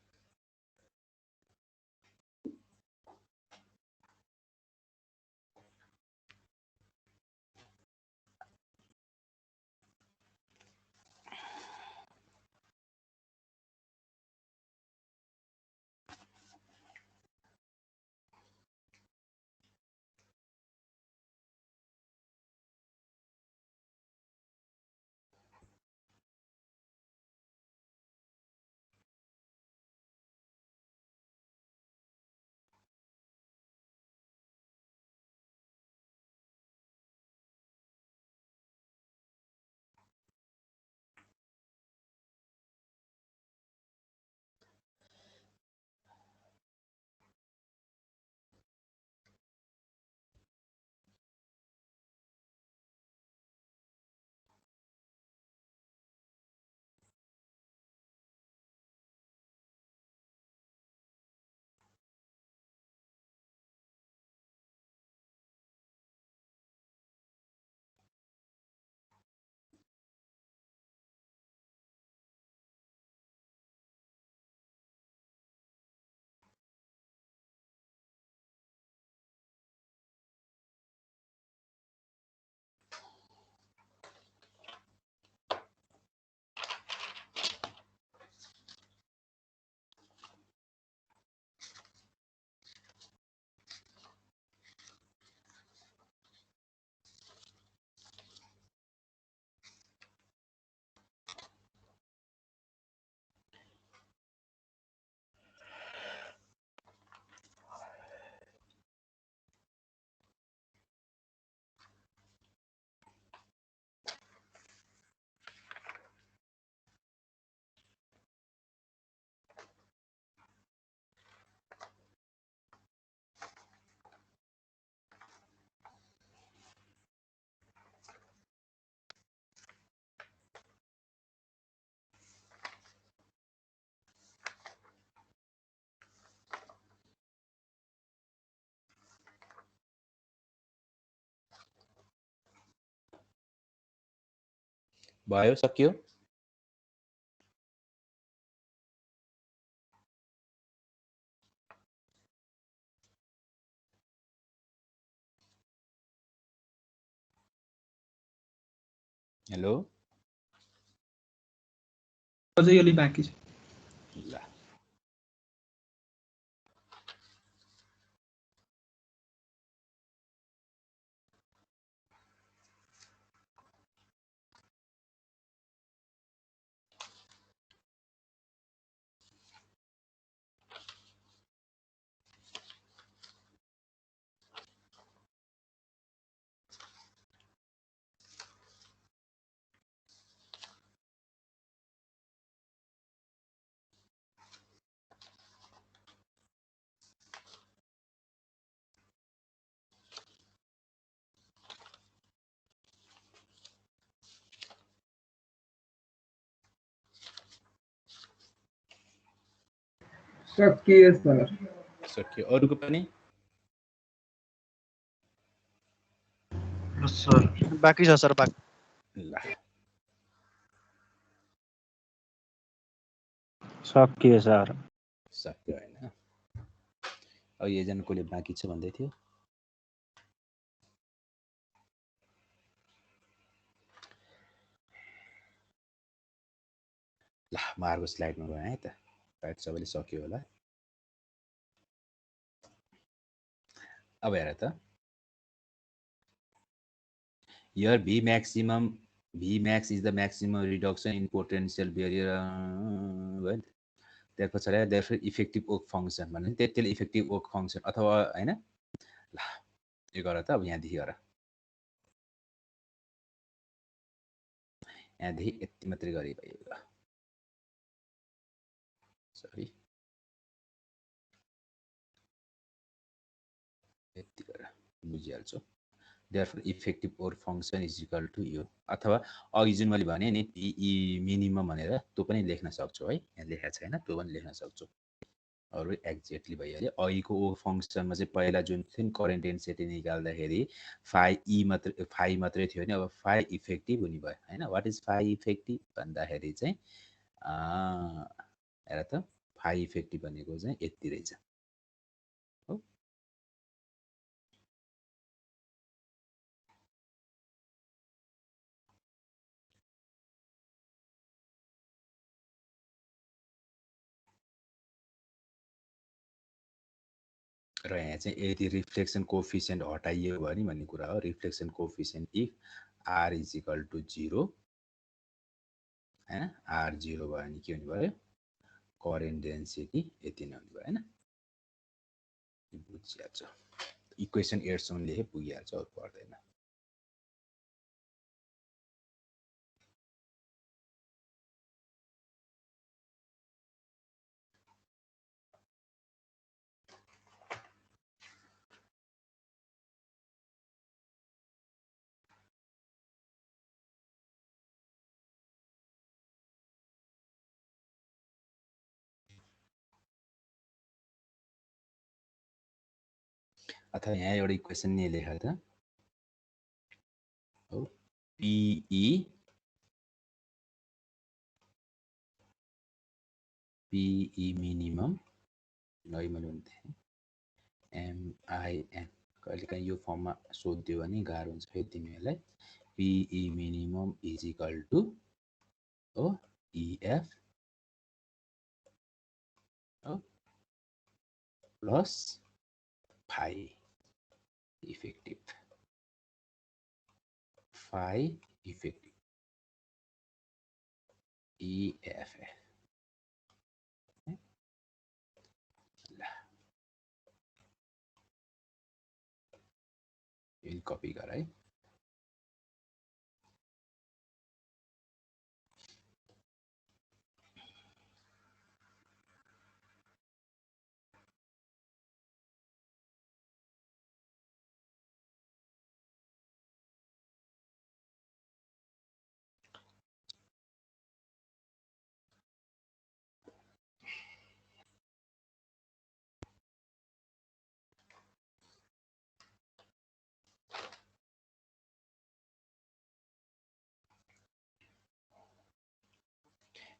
भयो सक्यो हेलो अझै अलि बाँकी छ। ल सकियो सर। सक्यो अरुको पनि सर बाँकी छ सर बाँकी। ल सकियो सर। सक्यो हैन अब एकजना कोले बाँकी छ भन्दै थियो। ल म अर्को स्लाइडमा गएँ है त सायद सबैले सक्यो होला। अब हेर त here Vmax is the maximum reduction in potential barrier well therefore effective work function भने त्यसले इफेक्टिभ वर्क फंक्सन अथवा हैन। ल यो गर त अब यहाँ देखि गर यहाँ देखि यति मात्रै गरे भयो। सरी यति गर बुझिहाल्छु। therefore effective work function is equal to यो अथवा अघि जुन मैले भने नि PE मिनिमम भनेर त्यो पनि लेख्न सक्छु है। यहाँ लेखेको छैन त्यो पनि लेख्न सक्छु। अरु एक्ज्याक्टली भइहाल्यो। अघिको वर्क फंक्सनमा चाहिँ पहिला जुन थियो नि करेन्ट डेन्सिटी निकाल्दाखेरि phi मात्रै थियो नि अब phi इफेक्टिभ हुने भयो हैन। व्हाट इज phi इफेक्टिभ भन्दाखेरि चाहिँ हेर त phi इफेक्टिभ भनेको चाहिँ यति रहेछ हो। र यहाँ चाहिँ यदि रिफ्लेक्सन कोएफिसिएन्ट हटाइयो भने भन्ने कुरा हो। Reflection coefficient if r is equal to 0 हैन। r 0 भयो भने के हुने भयो करेन्ट डेन्सिटी यति नै हुने भयो हैन। बुझिहाल्छ। इक्वेसन 8 सम्म लेखे पुगिहाल्छ अरु पर्दैन। अथवा यहाँ एउटा इक्वेसन नि लेखा त हो PE मिनिमम है मैले भन्थे MIN कहिलेकाहीँ यो फर्ममा सोध्यो भने गाह्रो हुन्छ फेरि तिमीहरूलाई। PE minimum is equal to हो EF हो प्लस phi इफेक्टिभ EF ल यो कपी गर है।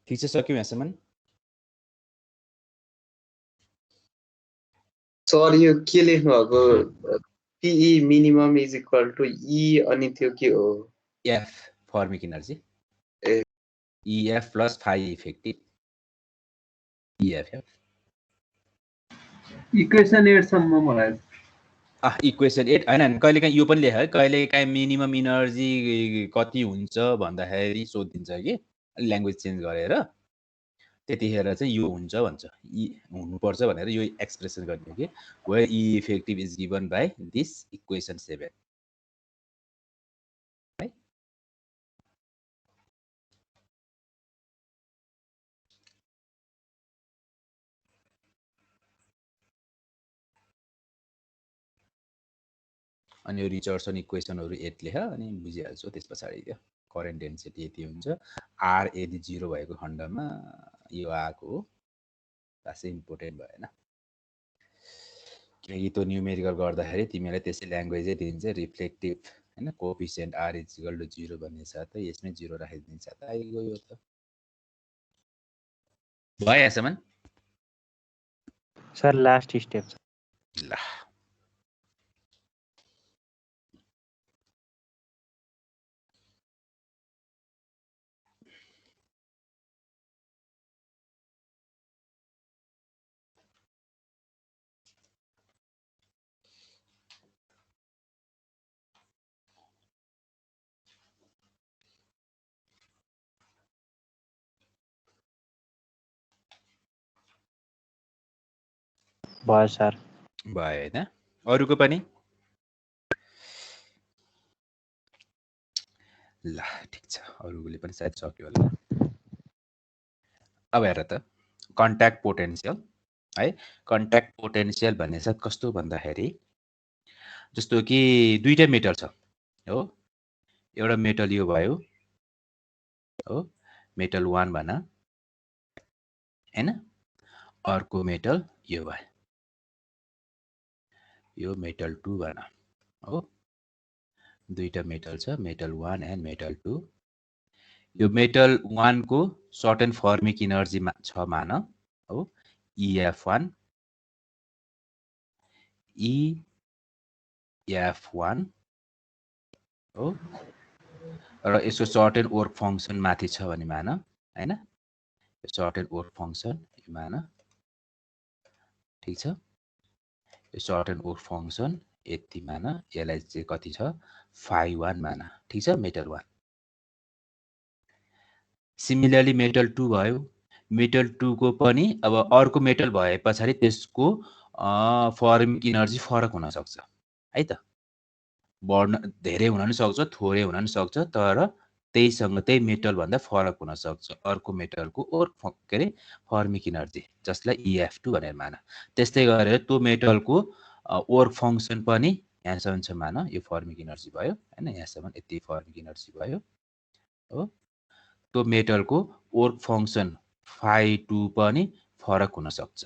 ठीक छ सक्यौ यहाँसम्म। सर यो के लेख्नु भएको PE minimum is equal to E अनि त्यो के हो F फर्मिक इनर्जी ए EF plus phi effective EFF equation 8 सम्म मलाई इक्वेसन 8 हैन कहिलेकाहीँ यो पनि लेख है कहिलेकाहीँ मिनिमम इनर्जी कति हुन्छ भन्दाखेरि सोधिन्छ कि ल्याङ्ग्वेज चेन्ज गरेर त्यतिखेर चाहिँ यो हुन्छ भन्छ हुनुपर्छ भनेर यो एक्सप्रेसन गर्ने कि where E effective is given by this equation 7 है अनि यो रिचर्डसन इक्वेसनहरु 8 लेख अनि बुझिहाल्छौ त्यसपछि त्यो करेन्ट डेन्सिटी यति हुन्छ R यदि 0 भएको खण्डमा यो आको हो खासै इम्पोर्टेन्ट भएन किनकि त्यो न्यूमेरिकल गर्दाखेरि तिमीलाई त्यसै ल्याङ्ग्वेजै दिन्छ रिफ्लेक्टिभ हैन कोएफिसिएन्ट R = 0 भन्ने छ त यसमै 0 राखिदिन्छ त आइगयो त भयो यसमन सर लास्ट स्टेप ल भयो सर भयो हैन अरुको पनि ल ठीक छ अरुले पनि सायद सक्यो होला अब हेर त कन्ट्याक्ट पोटेन्शियल है कन्ट्याक्ट पोटेन्शियल भन्ने चाहिँ कस्तो भन्दाखेरि जस्तो कि दुईटा मेटल छ हो एउटा मेटल यो भयो हो मेटल 1 भन हैन अर्को मेटल यो भयो यो मेटल 2 भन हो दुईटा मेटल छ मेटल 1 एन्ड मेटल 2 यो मेटल 1 को सर्टेन फर्मिक इनर्जी छ मान हो EF1 EF1 हो र यसको सर्टेन वर्क फंक्सन माथि छ भने मान हैन यो सर्टेन वर्क फंक्सन यो मान ठीक छ यो सर्टेन वर्क फंक्सन यति मान यसलाई चाहिँ कति छ phi 1 मान ठीक छ मेटल 1 सिमिलरली मेटल 2 भयो मेटल 2 को पनि अब अर्को मेटल भएपछि त्यसको फर्मिक इनर्जी फरक हुन सक्छ है त बढ्न धेरै हुन पनि सक्छ थोरै हुन पनि सक्छ तर त्यहीसँग त्यही मेटल भन्दा फरक हुन सक्छ अर्को मेटलको फर्मिक इनर्जी जसलाई EF2 भनेर मान त्यस्तै गरेर त्यो मेटलको वर्क फंक्सन पनि यहाँसम्म छ मान यो फर्मिक इनर्जी भयो हैन यहाँसम्म यति फर्मिक इनर्जी भयो हो त्यो मेटलको वर्क फंक्सन phi 2 पनि फरक हुन सक्छ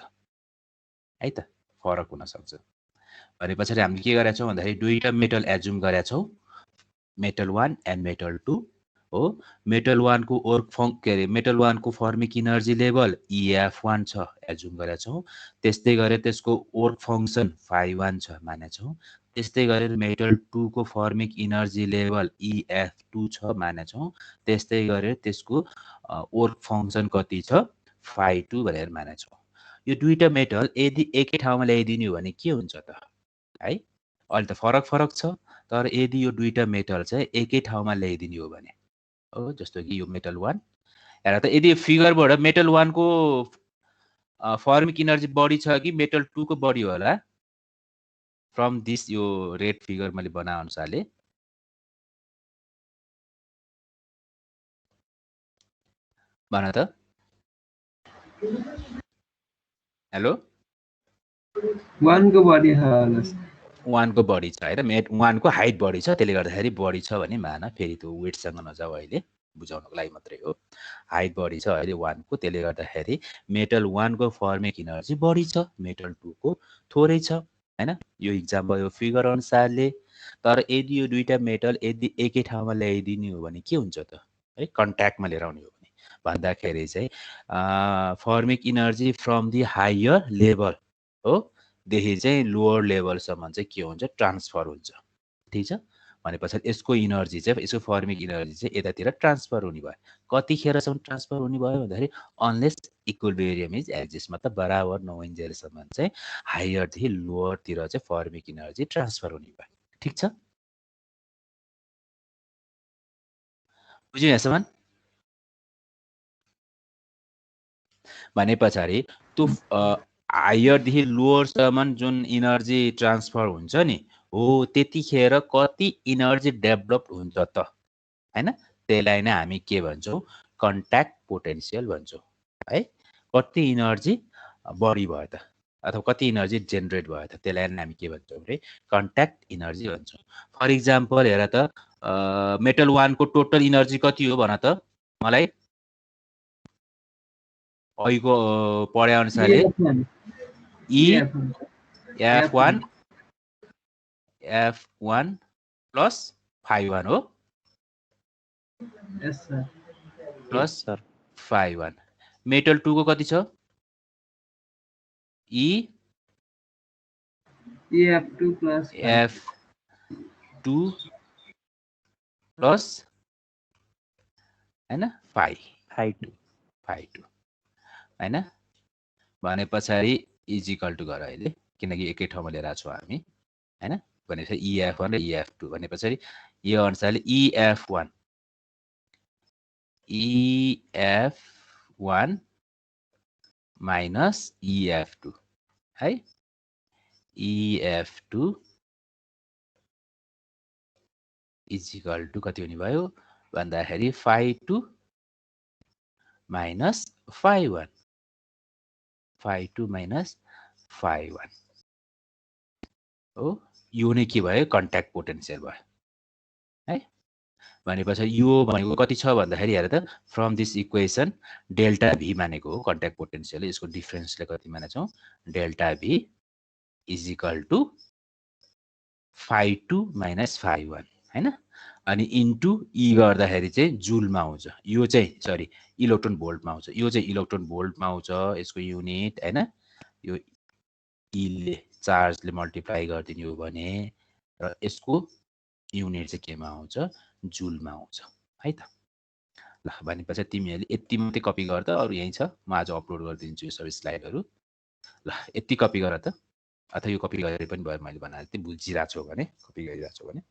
है त फरक हुन सक्छ भनेपछि हामीले के गरेका छौं भन्दाखेरि दुईटा मेटल एज्युम गरेका छौं मेटल 1 एन्ड मेटल 2 हो मेटल 1 को वर्क मेटल 1 को फर्मिक इनर्जी लेभल EF1 छ एज्युम गरेका छौं त्यस्तै गरेर त्यसको वर्क फंक्सन phi 1 छ मानेका छौं त्यस्तै गरेर मेटल 2 को फर्मिक इनर्जी लेभल EF2 छ मानेका छौं त्यस्तै गरेर त्यसको वर्क फंक्सन कति छ phi 2 भनेर मानेका छौं यो दुईटा मेटल यदि एकै ठाउँमा ल्याइदिनु हो भने के हुन्छ त है अहिले त फरक छ तर यदि यो दुईटा मेटल चाहिँ एकै ठाउँमा ल्याइदिनु हो भने हो जस्तो कि यो मेटल 1 हेर त यदि फिगरबाट मेटल 1 को फर्मिक इनर्जी बढी छ कि मेटल 2 को बढी होला फ्रम दिस यो रेड फिगर मैले बनाए अनुसारले भन त हेलो 1 को बढी होला 1 को बढी छ हैन 1 को हाइट बढी छ त्यसले गर्दाखेरि बढी छ भने मान फेरि त्यो वेटसँग नजाऊ अहिले बुझाउनको लागि मात्रै हो हाइट बढी छ अहिले 1 को त्यसले गर्दाखेरि मेटल 1 को फर्मिक इनर्जी बढी छ मेटल 2 को थोरै छ हैन यो एक्जाम्पल यो फिगर अनुसारले तर यदि यो दुईटा मेटल यदि एकै ठाउँमा ल्याइदिनु हो भने के हुन्छ त है कन्ट्याक्टमा लिएर आउने हो भने भन्दाखेरि चाहिँ Fermi energy from the higher level हो देखि चाहिँ लोअर लेभलसम्म चाहिँ के हुन्छ ट्रान्सफर हुन्छ ठीक छ भनेपछि यसको इनर्जी चाहिँ यसको फर्मिक इनर्जी चाहिँ यतातिर ट्रान्सफर हुने भयो। कतिखेरसम्म ट्रान्सफर हुने भयो भन्दाखेरि अनलेस इक्विलिब्रियम इज एक्जिस्ट, मतलब बराबर नहोइन्जेलसम्म चाहिँ हायरदेखि लोवरतिर चाहिँ फर्मिक इनर्जी ट्रान्सफर हुने भयो। ठिक छ, बुझ्यौ यहाँसम्म? भने पछाडि त्यो हायरदेखि लोवरसम्म जुन इनर्जी ट्रान्सफर हुन्छ नि हो त्यतिखेर कति इनर्जी डेभलप हुन्छ त, हैन? त्यसलाई नै हामी के भन्छौँ? कन्ट्याक्ट पोटेन्सियल भन्छौँ है। कति इनर्जी बढी भयो त अथवा कति इनर्जी जेनेरेट भयो त त्यसलाई नै हामी के भन्छौँ भने कन्ट्याक्ट इनर्जी भन्छौँ। फर इक्जाम्पल हेर त मेटल 1 को टोटल इनर्जी कति हो भन त मलाई? अहिलेको पढे अनुसारले F1 प्लस phi1 हो, प्लस phi1। मेटल 2 को कति छ? F2 प्लस F2 प्लस हैन phi2 हैन? भने पछाडि इज इक्वल टु गर अहिले, किनकि एकै ठाउँमा लिएर छौँ हामी हैन? भनेपछि EF1 र EF2 भने पछाडि यो अनुसारले EF1 माइनस EF2 है। EF2 इज इक्वल टु कति हुने भयो भन्दाखेरि phi2 minus phi1, phi2 minus phi1 हो। यो नै के भयो? कन्ट्याक्ट पोटेन्सियल भयो है। भनेपछि यो भनेको कति छ भन्दाखेरि हेर त from this equation delta V मानेको हो कन्ट्याक्ट पोटेन्सियल। यसको डिफरेन्सले कति मानेछौँ? Delta V is equal to phi2 minus phi1 हैन? अनि इन्टु ई गर्दाखेरि चाहिँ जुलमा आउँछ। यो चाहिँ सरी इलेक्ट्रोन भोल्टमा आउँछ। यो चाहिँ इलेक्ट्रोन भोल्टमा आउँछ यसको युनिट हैन? यो ईले चार्जले मल्टिप्लाई गरिदिने हो भने र यसको युनिट चाहिँ केमा आउँछ? जुलमा आउँछ है त। ल भनेपछि तिमीहरूले यति मात्रै कपी गर त, अरू यही छ, म आज अपलोड गरिदिन्छु यो सबै स्लाइडहरू। ल यति कपी गर त, अथवा यो कपी गरे पनि भयो, मैले भने त्यति बुझिरहेको छु भने कपी गरिरहेको छु भने।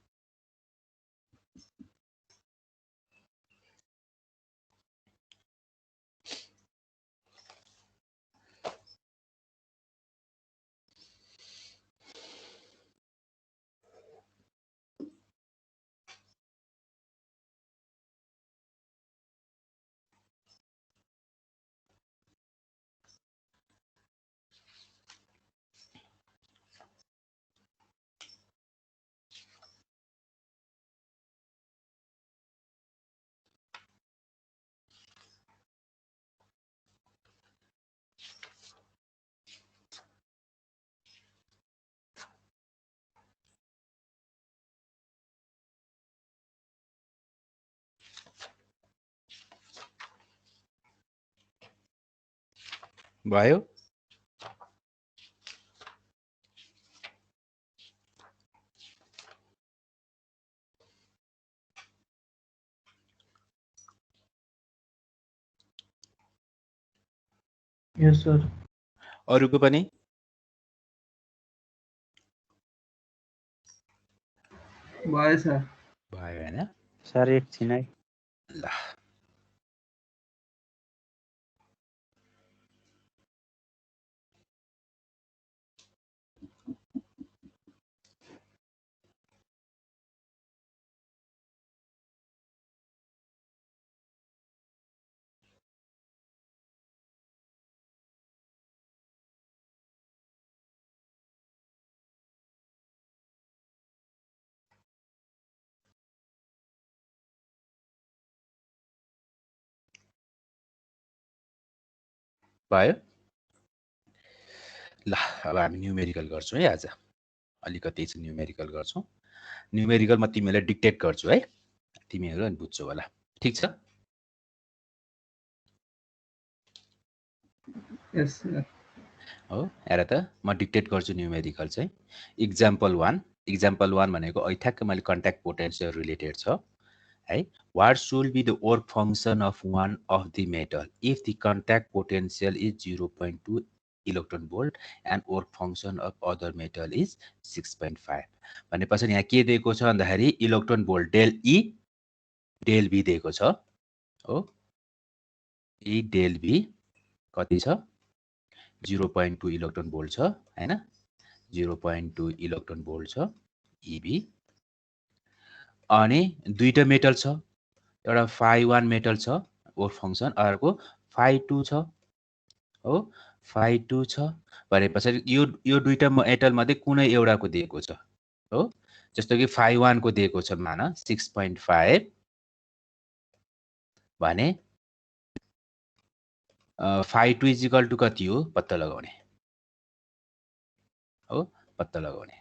भयो? यस सर। अरूको पनि? भयो सर। भयो हैन? सर एकछिन है। ल भयो? ल अब हामी न्युमेरिकल गर्छौँ है। आज अलिकति चाहिँ न्युमेरिकल गर्छौँ। न्युमेरिकल म तिमीलाई डिक्टेट गर्छु है, तिमीहरू अनि बुझ्छौ होला। ठिक छ? यस सर। हो हेर त म डिक्टेट गर्छु न्युमेरिकल चाहिँ। इक्जाम्पल 1 इक्जाम्पल 1 भनेको ठ्याक्कै मैले कन्ट्याक्ट पोटेन्शियल रिलेटेड छ है what should be the work function of one of the metal if the contact potential is 0.2 electron volt and work function of other metal is 6.5 भनेपछि यहाँ के दिएको छ भन्दाखेरि electron volt del E del B दिएको छ हो ई del be कति छ 0.2 इलेक्ट्रोन भोल्ट छ हैन 0.2 इलेक्ट्रोन भोल्ट छ ईबी अनि दुईटा मेटल छ एउटा phi1 मेटल छ वर्क फंक्सन अर्को phi2 छ हो phi2 छ भनेपछि यो दुईटा मेटल मध्ये कुनै एउटाको दिएको छ हो जस्तो कि phi1 को दिएको छ मान 6.5 भने phi2 इक्वल टु कति हो पत्ता लगाउने हो पत्ता लगाउने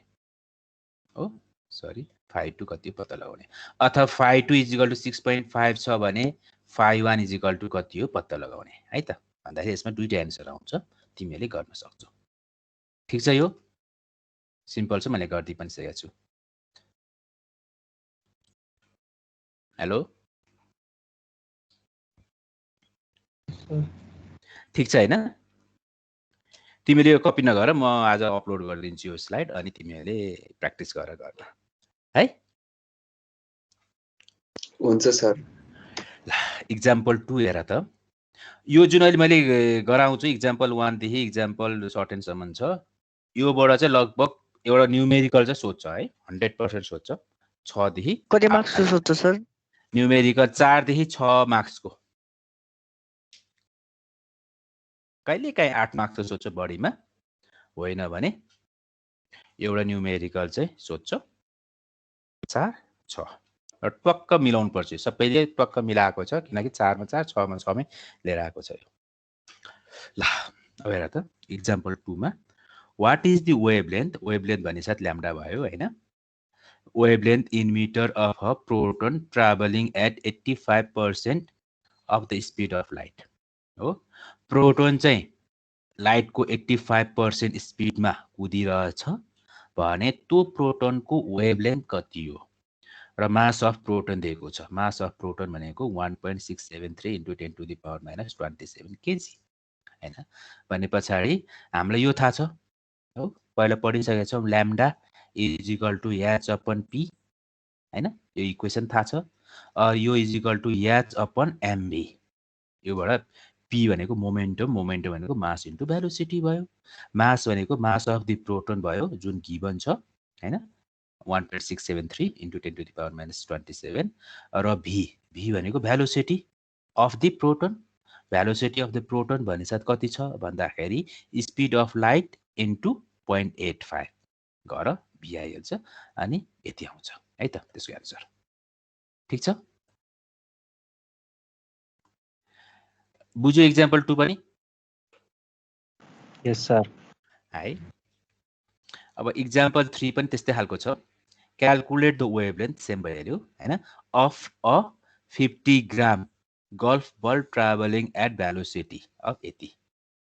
हो सरी phi2 कति पत्ता लगाउने अथवा phi2 इक्वल टु 6.5 छ भने phi1 इक्वल टु कति हो पत्ता लगाउने है त भन्दाखेरि यसमा दुईटा आन्सर आउँछ तिमीले गर्न सक्छौ ठीक छ यो सिम्पल छ मैले गर्दै पनि सकेको छु हेलो ठीक छ हैन तिमीले यो कपी नगर म आज अपलोड गरिदिन्छु यो स्लाइड अनि तिमीले प्र्याक्टिस गरेर गर्न है हुन्छ सर एक्जाम्पल 2 हेर त यो जुन अहिले मैले गराउँछु एक्जाम्पल 1 देखि एक्जाम्पल सर्टेन सम्म छ योबाट चाहिँ लगभग एउटा न्यूमेरिकल चाहिँ सोध्छ है 100% सोध्छ 6 देखि कति मार्क्स सोध्छ सर न्यूमेरिकल 4 देखि 6 मार्क्स को कहिले काहीँ 8 मार्क्स सोध्छ बढीमा होइन भने एउटा न्यूमेरिकल चाहिँ सोध्छ 4 6 र टक्क मिलाउनु पर्छ सबैले टक्क मिलाएको छ किनकि 4 मा 4 6 मा 6 मै लिएर आएको छ यो ल अब हेर त एक्जाम्पल 2 मा व्हाट इज द वेभलेन्थ भनेसाथ ल्याम्डा भयो हैन wavelength in meter of a proton travelling at 85% of the speed of light हो प्रोटोन चाहिँ लाइटको 85% स्पीडमा कुदिरहेछ भने त्यो प्रोटोनको वेभलेन्थ कति हो र मास अफ प्रोटोन दिएको छ मास अफ प्रोटोन भनेको 1.673 * 10⁻27 केजी हैन भने पछाडी हामीलाई यो थाहा छ हो पहिला पढिसकेका छौं lambda is equal to h upon p हैन यो इक्वेसन थाहा छ यो is equal to h upon mv योबाट p भनेको मोमेन्टम भनेको मास इन्टु भेलोसिटी भयो मास भनेको मास अफ द प्रोटोन भयो जुन गिवन छ हैन 1.673 * 10⁻27 र v भनेको भेलोसिटी अफ द प्रोटोन भनेसाथ कति छ भन्दाखेरि स्पीड अफ लाइट इन्टु 0.85 गर v आइहाल्छ अनि यति आउँछ है त त्यसको आन्सर ठीक छ बुझ्यो एक्जाम्पल 2 पनि यस सर है अब एक्जाम्पल 3 पनि त्यस्तै खालको छ क्याल्कुलेट द वेभलेन्थ सेम भइहाल्यो हैन of a 50 gram golf ball travelling at velocity of यति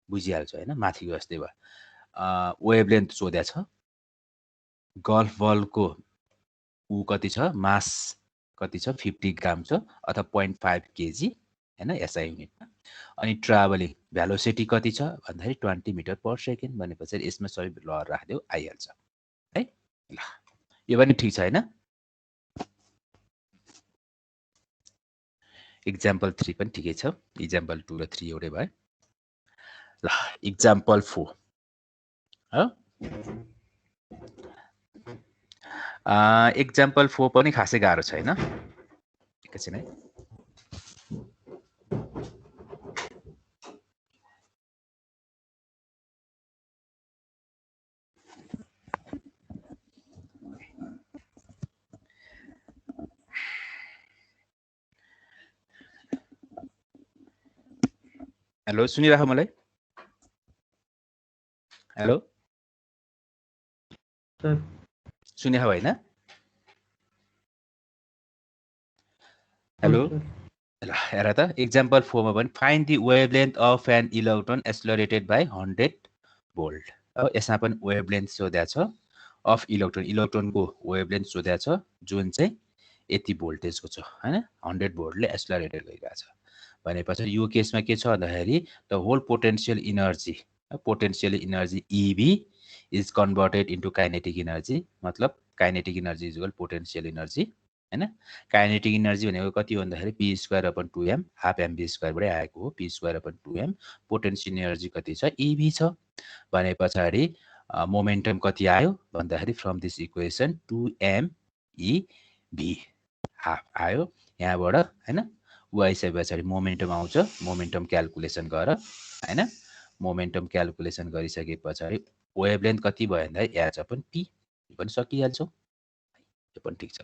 बुझिहाल्छ हैन माथिको जस्तै भयो वेभलेन्थ सोध्या छ गल्फ बलको उ कति छ मास कति छ 50 ग्राम छ अथवा 0.5 केजी हैन एसआई युनिटमा अनि ट्राभलिङ भेलोसिटी कति छ भन्दाखेरि 20 मिटर पर सेकेन्ड भनेपछि यसमा सबै लहर राख्दियो आइहाल्छ है ल यो पनि ठीक छ हैन एक्जाम्पल 3 पनि ठिकै छ एक्जाम्पल 2 र 3 एउटै भयो ल एक्जाम्पल 4 हो एक्जाम्पल 4 पनि खासै गाह्रो छैन एकैछिन है हेलो सुनिराख मलाई हेलो सर सुनिराख हैन हेलो हेर त एक्जाम्पल 4 मा पनि find the wavelength of an electron accelerated by 100 volt अब यसमा पनि वेभलेन्थ सोध्या छ अफ इलेक्ट्रोन इलेक्ट्रोनको वेभलेन्थ सोधेको छ जुन चाहिँ यति भोल्टेजको छ हैन 100 भोल्टले एक्सेलरेटेड गरिरहेको छ भनेपछि यो केसमा के छ भन्दाखेरि the whole potential energy EV is converted into kinetic energy मतलब kinetic energy is equal potential energy हैन काइनेटिक इनर्जी भनेको कति हो भन्दाखेरि p²/2m हाफ mv² बाट आएको हो p²/2m पोटेन्शियल इनर्जी कति छ EV छ भने पछाडी मोमेन्टम कति आयो भन्दाखेरि from this equation 2m EV half आयो यहाँबाट हैन आइसकेपछि मोमेन्टम आउँछ मोमेन्टम क्याल्कुलेसन गर हैन मोमेन्टम क्याल्कुलेसन गरिसके पछाडी वेभलेन्थ कति भयो भन्दा एच अपन p यो पनि सकिहाल्छौ यो पनि ठीक छ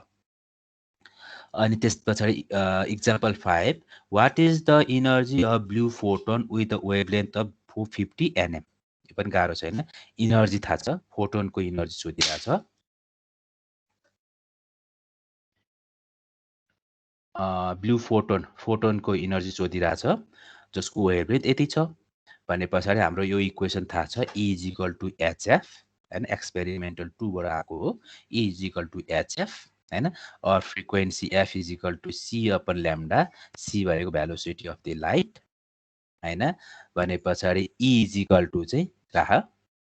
अनि त्यसपछि example 5 what is the energy of blue photon with the wavelength of 450 nm यो पनि गाह्रो छैन एनर्जी थाहा छ फोटोनको एनर्जी सोधिरहेको छ ब्लू फोटोनको एनर्जी सोधिरहेछ जसको वेभलेन्थ यति छ भने पछाडी हाम्रो यो इक्वेसन थाहा छ E = hf हैन एक्सपेरिमेन्टल 2 बाट आएको हो E = hf हैन और फ्रिक्वेन्सी f = c/λ c भनेको भेलोसिटी अफ द लाइट हैन भने पछाडी E = चाहिँ राह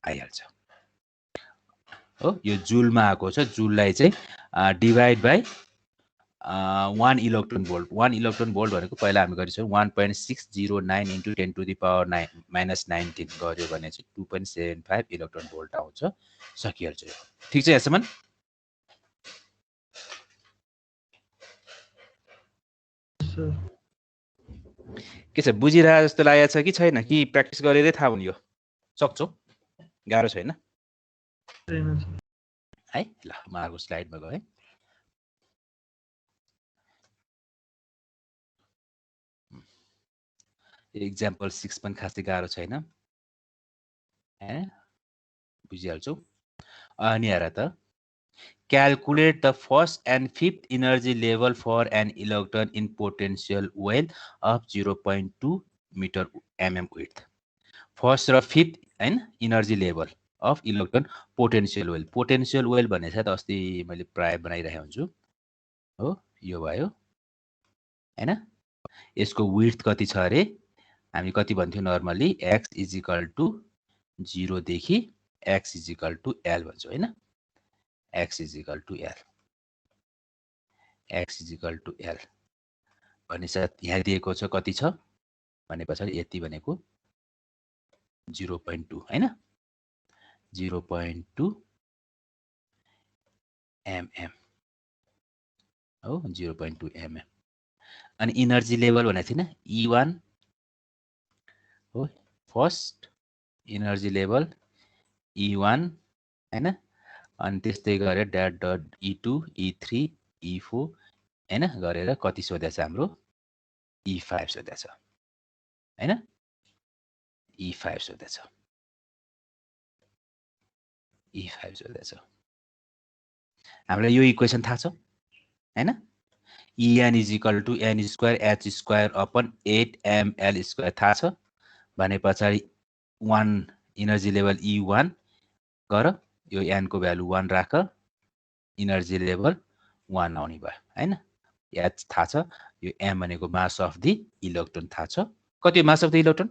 आइहाल्छ हो यो जुलमा आएको छ जुललाई चाहिँ डिवाइड बाइ 1 इलेक्ट्रोन भोल्ट भनेको पहिला हामी गरिसक्यौं 1.609 * 10⁻⁻19 गर्यो भने चाहिँ 2.75 इलेक्ट्रोन भोल्ट आउँछ सकिहाल्छ यो ठीक छ यसमा के छ बुझिरा जस्तो लागेको छ कि छैन कि प्र्याक्टिस गरेरै थाहा हुने यो सक्छौ गाह्रो छैन है ल म अर्को स्लाइडमा गए एक्जाम्पल 6 पनि खासै गाह्रो छैन हैन बुझिहाल्छौ अनि हेर त calculate the first and fifth energy level for an electron in potential well of 0.2 metre mm width first र फिफ्थ हैन energy level of electron potential well भने चाहिँ अस्ति मैले प्राय बनाइरहेको हुन्छु हो यो भयो हैन यसको विड्थ कति छ अरे हामी कति भन्थ्यौ नर्मली x = 0 देखि x = l भन्छौ हैन x = l x = l भनेपछि यहाँ दिएको छ कति छ भनेपछि यति भनेको 0.2 हैन 0.2 mm हो 0.2 mm अनि एनर्जी लेभल भनेको थिएन E1 हो फर्स्ट एनर्जी लेभल E1 हैन अनि त्यस्तै गरेर डट E2 E3 E4 हैन गरेर कति सोधेछ हाम्रो E5 सोधेछ हैन E5 सोधेछ E5 सोधेछ हामीलाई यो इक्वेसन थाहा छ हैन En = n² h² / 8ml² थाहा छ भने पछाडी 1 एनर्जी लेभल E1 गर यो n को भ्यालु 1 राख एनर्जी लेभल 1 आउने भयो हैन h थाहा छ यो m भनेको मास अफ द इलेक्ट्रोन थाहा छ कति मास अफ द इलेक्ट्रोन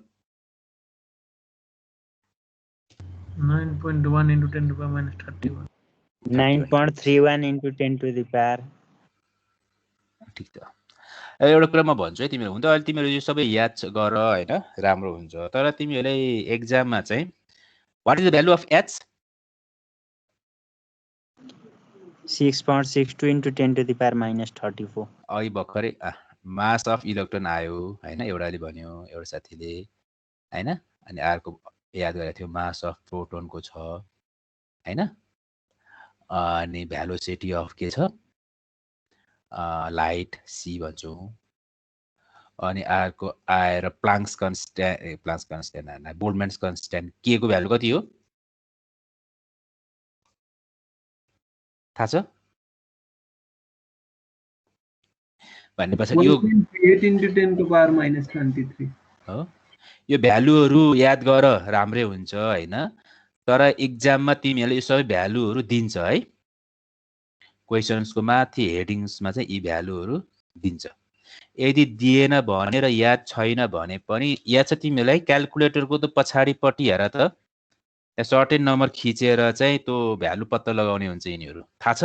9.1 × 10⁻31 9.31 × 10⁻। ठीक छ एउटा कुरा म भन्छु है तिमीहरु हुन्छ अहिले तिमीहरु यो सबै याद गर हैन राम्रो हुन्छ तर तिमीहरुले एक्जाममा चाहिँ what is the value of h 6.62 × 10⁻34 अघि भर्खरै मास अफ इलेक्ट्रोन आयो हैन एउटाले भन्यो एउटा साथीले हैन अनि अर्को याद गरेको थियो मास अफ प्रोटोनको छ हैन अनि भेलोसिटी अफ के छ लाइट c भन्छौ अनि अर्को आएर प्लाङ्क्स कन्स्ट्यान्ट हैन बोल्ट्जम्यान्स कन्स्ट्यान्ट के को भ्यालु कति हो थाहा छ भनेपछि यो 8 × 10⁻23 हो यो भ्यालुहरु याद गर राम्रै हुन्छ हैन तर एक्जाममा तिमीहरूले यो सबै भ्यालुहरू दिन्छ है क्वेसन्सको माथि हेडिङ्समा चाहिँ यी भ्यालुहरू दिन्छ यदि दिएन भनेर याद छैन भने पनि याद छ तिमीलाई क्याल्कुलेटरको त पछाडिपट्टि हेर त त्यहाँ सर्टेन नम्बर खिचेर चाहिँ त्यो भ्यालु पत्ता लगाउने हुन्छ यिनीहरू थाहा छ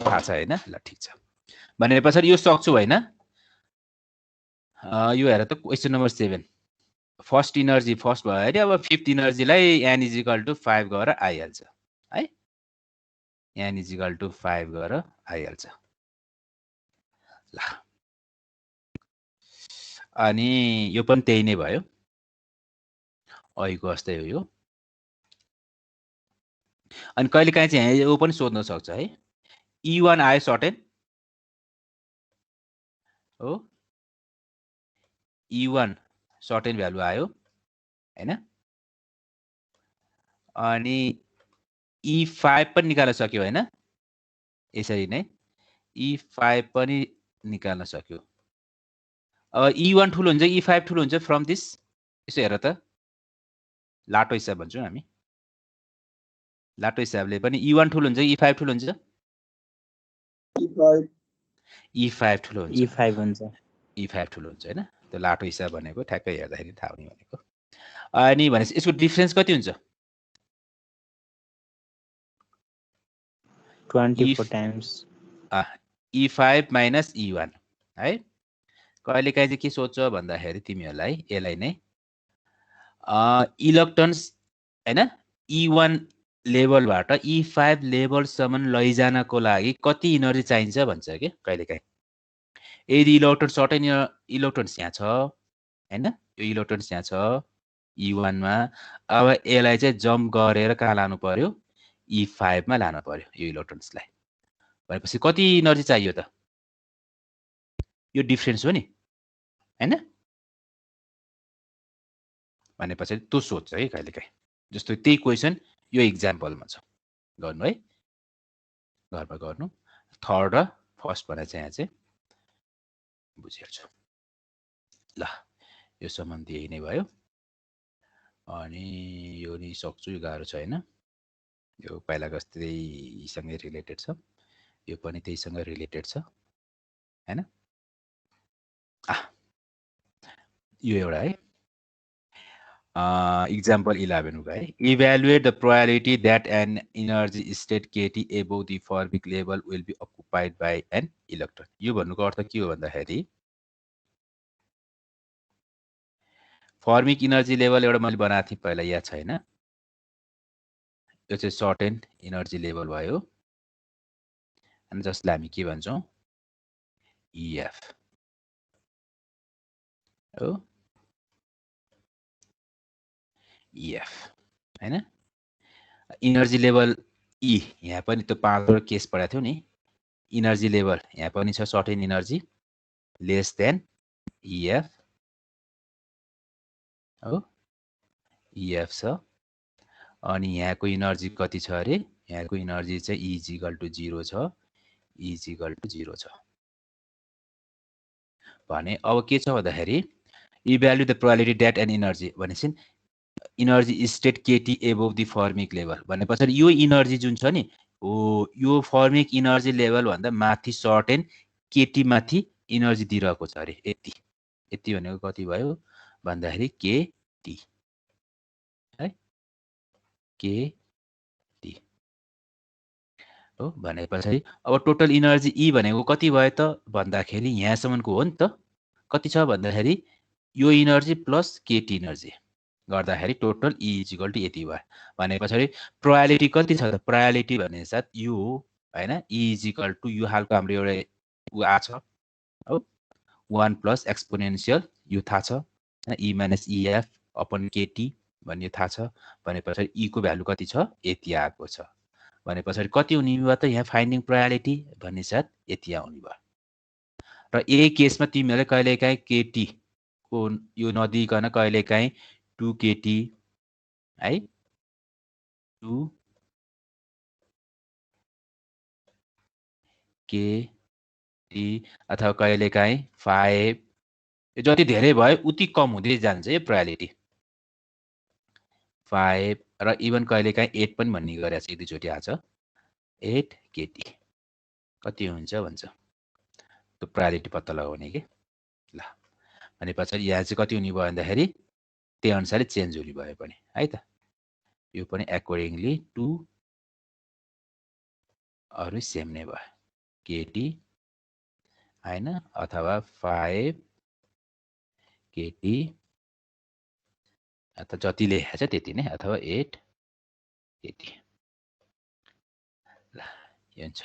थाहा छ हैन ल ठीक छ भने पछाडि यो सक्छु हैन यो हेर त question number 7 first energy first भयो अरे अब फिफ्थ इनर्जीलाई n = 5 गरेर आइहाल्छ है n = 5 गरेर आइहाल्छ ल अनि यो पनि त्यही नै भयो अहिलेको जस्तै हो यो अनि कहिलेकाहीँ चाहिँ यो पनि सोध्न सक्छ है E1 आयो सर्टेन हो E1 सर्टेन भ्यालु आयो हैन अनि E5 पनि निकाल्न सक्यो हैन यसरी नै E5 पनि निकाल्न सक्यो अब E1 ठुलो हुन्छ E5 ठुलो हुन्छ फ्रम दिस यसो हेर त लाटो हिसाब भन्छौँ हामी लाटो हिसाबले पनि E1 ठुलो हुन्छ E5 ठुलो हुन्छ E5 ठुलो हुन्छ E5 ठुलो हुन्छ हैन त्यो लाटो हिसाब भनेको ठ्याक्कै हेर्दाखेरि थाहा हुने भनेको अनि भनेपछि यसको डिफरेन्स कति हुन्छ 24 टाइम्स E5 माइनस E1 है कहिलेकाहीँ चाहिँ के सोध्छ भन्दाखेरि तिमीहरूलाई यसलाई नै इलेक्ट्रोन्स हैन E1 लेभलबाट E5 लेभलसम्म लैजानको लागि कति इनर्जी चाहिन्छ भन्छ के कहिलेकाहीँ यदि इलेक्ट्रोन सर्टेन इलेक्ट्रोन्स यहाँ छ हैन यो इलेक्ट्रोन्स यहाँ छ E1 मा अब यसलाई चाहिँ जम्प गरेर कहाँ लानु पर्यो E5 मा लानु पर्यो यो इलेक्ट्रोन्सलाई भनेपछि कति इनर्जी चाहियो त यो डिफरेन्स हो नि हैन भनेपछि त्यो सोध्छ है कहिलेकाहीँ जस्तो त्यही क्वेसन यो एक्जाम्पलमा छ गर्नु है घरमा गर्नु थर्ड र फर्स्ट भने चाहिँ यहाँ चाहिँ बुझिहाल्छु ल यो सम्बन्धी यही नै भयो अनि यो नि सक्छु यो गाह्रो छ हैन यो पहिलाको जस्तैसँगै रिलेटेड छ यो पनि त्यहीसँग रिलेटेड छ हैन यो एउटा है example 11 होगा है evaluate the probability that an energy state kT above the formic level will be occupied by an electron यो भन्नुको अर्थ के हो भन्दाखेरि फर्मिक इनर्जी लेभल एउटा मैले बनाएको थिएँ पहिला याद छैन यो चाहिँ सर्टेन इनर्जी लेभल भयो अनि जसलाई हामी के भन्छौं EF हो EF हैन इनर्जी लेभल E यहाँ पनि त्यो 5 वटा केस पढाएको थियो नि इनर्जी लेभल यहाँ पनि छ certain energy less than EF हो EF छ अनि यहाँको इनर्जी कति छ अरे यहाँको इनर्जी चाहिँ E = 0 छ E = 0 छ भने अब के छ भन्दाखेरि evaluate the probability that an energy भनेपछि इनर्जी स्टेट केटी एबोभ द फर्मिक लेभल भनेपछि यो इनर्जी जुन छ नि हो यो फर्मिक इनर्जी लेभल भन्दा माथि सर्टेन केटी माथि इनर्जी दिइरहेको छ अरे यति यति भनेको कति भयो भन्दाखेरि केटी है केटी हो भनेपछि अब टोटल इनर्जी ई भनेको कति भयो त भन्दाखेरि यहाँसम्मको हो नि त कति छ भन्दाखेरि यो इनर्जी प्लस केटी इनर्जी गर्दाखेरि टोटल E = यति भयो भनेपछि प्रोबेबिलिटी कति छ त प्रोबेबिलिटी भने साथ यो हैन E = यो हालको हाम्रो एउटा उ आ छ हो 1 प्लस एक्सपोनेन्शियल यो थाहा छ हैन E - EF अपन KT भन्ने थाहा छ भनेपछि E को भ्यालु कति छ यति आएको छ भनेपछि कति हुने भयो त यहाँ फाइन्डिङ प्रोबेबिलिटी भन्ने साथ यति आउने भयो र यही केसमा तिमीहरूले कहिलेकाहीँ KT को यो नदिकन कहिलेकाहीँ 2 KT है 2 KT अथवा कहिलेकाहीँ 5 यो जति धेरै भयो उति कम हुँदै जान्छ यो प्रायोरिटी 5 र इभन कहिलेकाहीँ 8 पनि भन्ने गरेको छ एक दुईचोटि आज 8 केटी कति हुन्छ भन्छ त्यो प्रायोरिटी पत्ता लगाउने के ल अनि पछाडि यहाँ चाहिँ कति हुने भयो भन्दाखेरि त्यही अनुसारले चेन्ज हुने भयो पनि है त यो पनि अकर्डिङली टु अरु सेम नै भयो केटी हैन अथवा 5 केटी अथवा जति लेखेको छ त्यति नै अथवा 8 केटी ल यो छ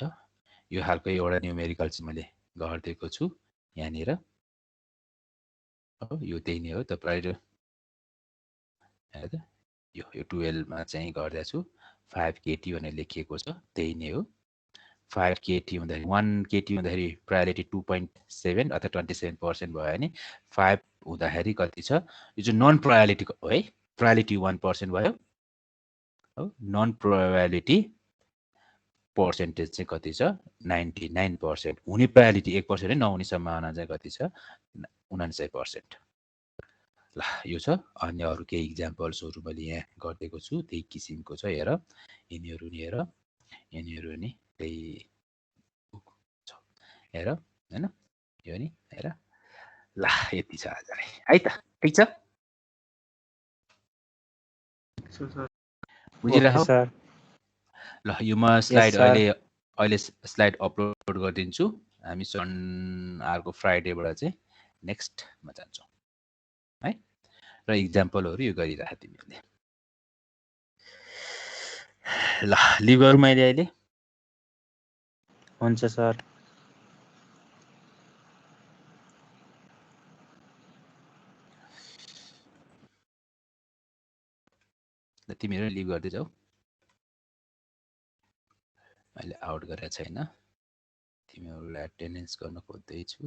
यो हालको एउटा न्युमेरिकल चाहिँ मैले गरिदिएको छु यहाँनिर हो यो त्यही नै हो त प्राइड हैन यो 12 मा चाहिँ गर्दै छु 5 केटी भनेर लेखिएको छ त्यही नै हो 5 केटी हुँदाखेरि 1 केटी हुँदाखेरि प्रायोरिटी 2.7 अथवा 27% भयो भने 5 हुँदाखेरि कति छ यो चाहिँ नन प्रायोरिटी हो है प्रायोरिटी 1% भयो हो नन प्रायोरिटी पर्सेन्टेज चाहिँ कति छ 99% हुने प्रायोरिटी 1% नै नहुने सम्भावना चाहिँ कति छ 99% ल यो छ अन्य अरु केही एक्जाम्पल्सहरु मैले यहाँ गरिदिएको छु त्यही किसिमको छ हेर यिनीहरु नि त्यही छ हेर हैन यो नि हेर ल यति छ आजलाई है त ठीक छ बुझिराख्नु सर ल यो म स्लाइड अहिले स्लाइड अपलोड गरिदिन्छु हामी सन अर्को फ्राइडेबाट चाहिँ नेक्स्टमा जान्छौँ है र एक्जाम्पलहरु यो गरिराख तिमीले ल लिभ गरौँ मैले अहिले हुन्छ सर ल तिमीहरु लिभ गर्दै जाऊ मैले आउट गरेको छैन तिमीहरुलाई एटेन्डेन्स गर्न खोज्दै छु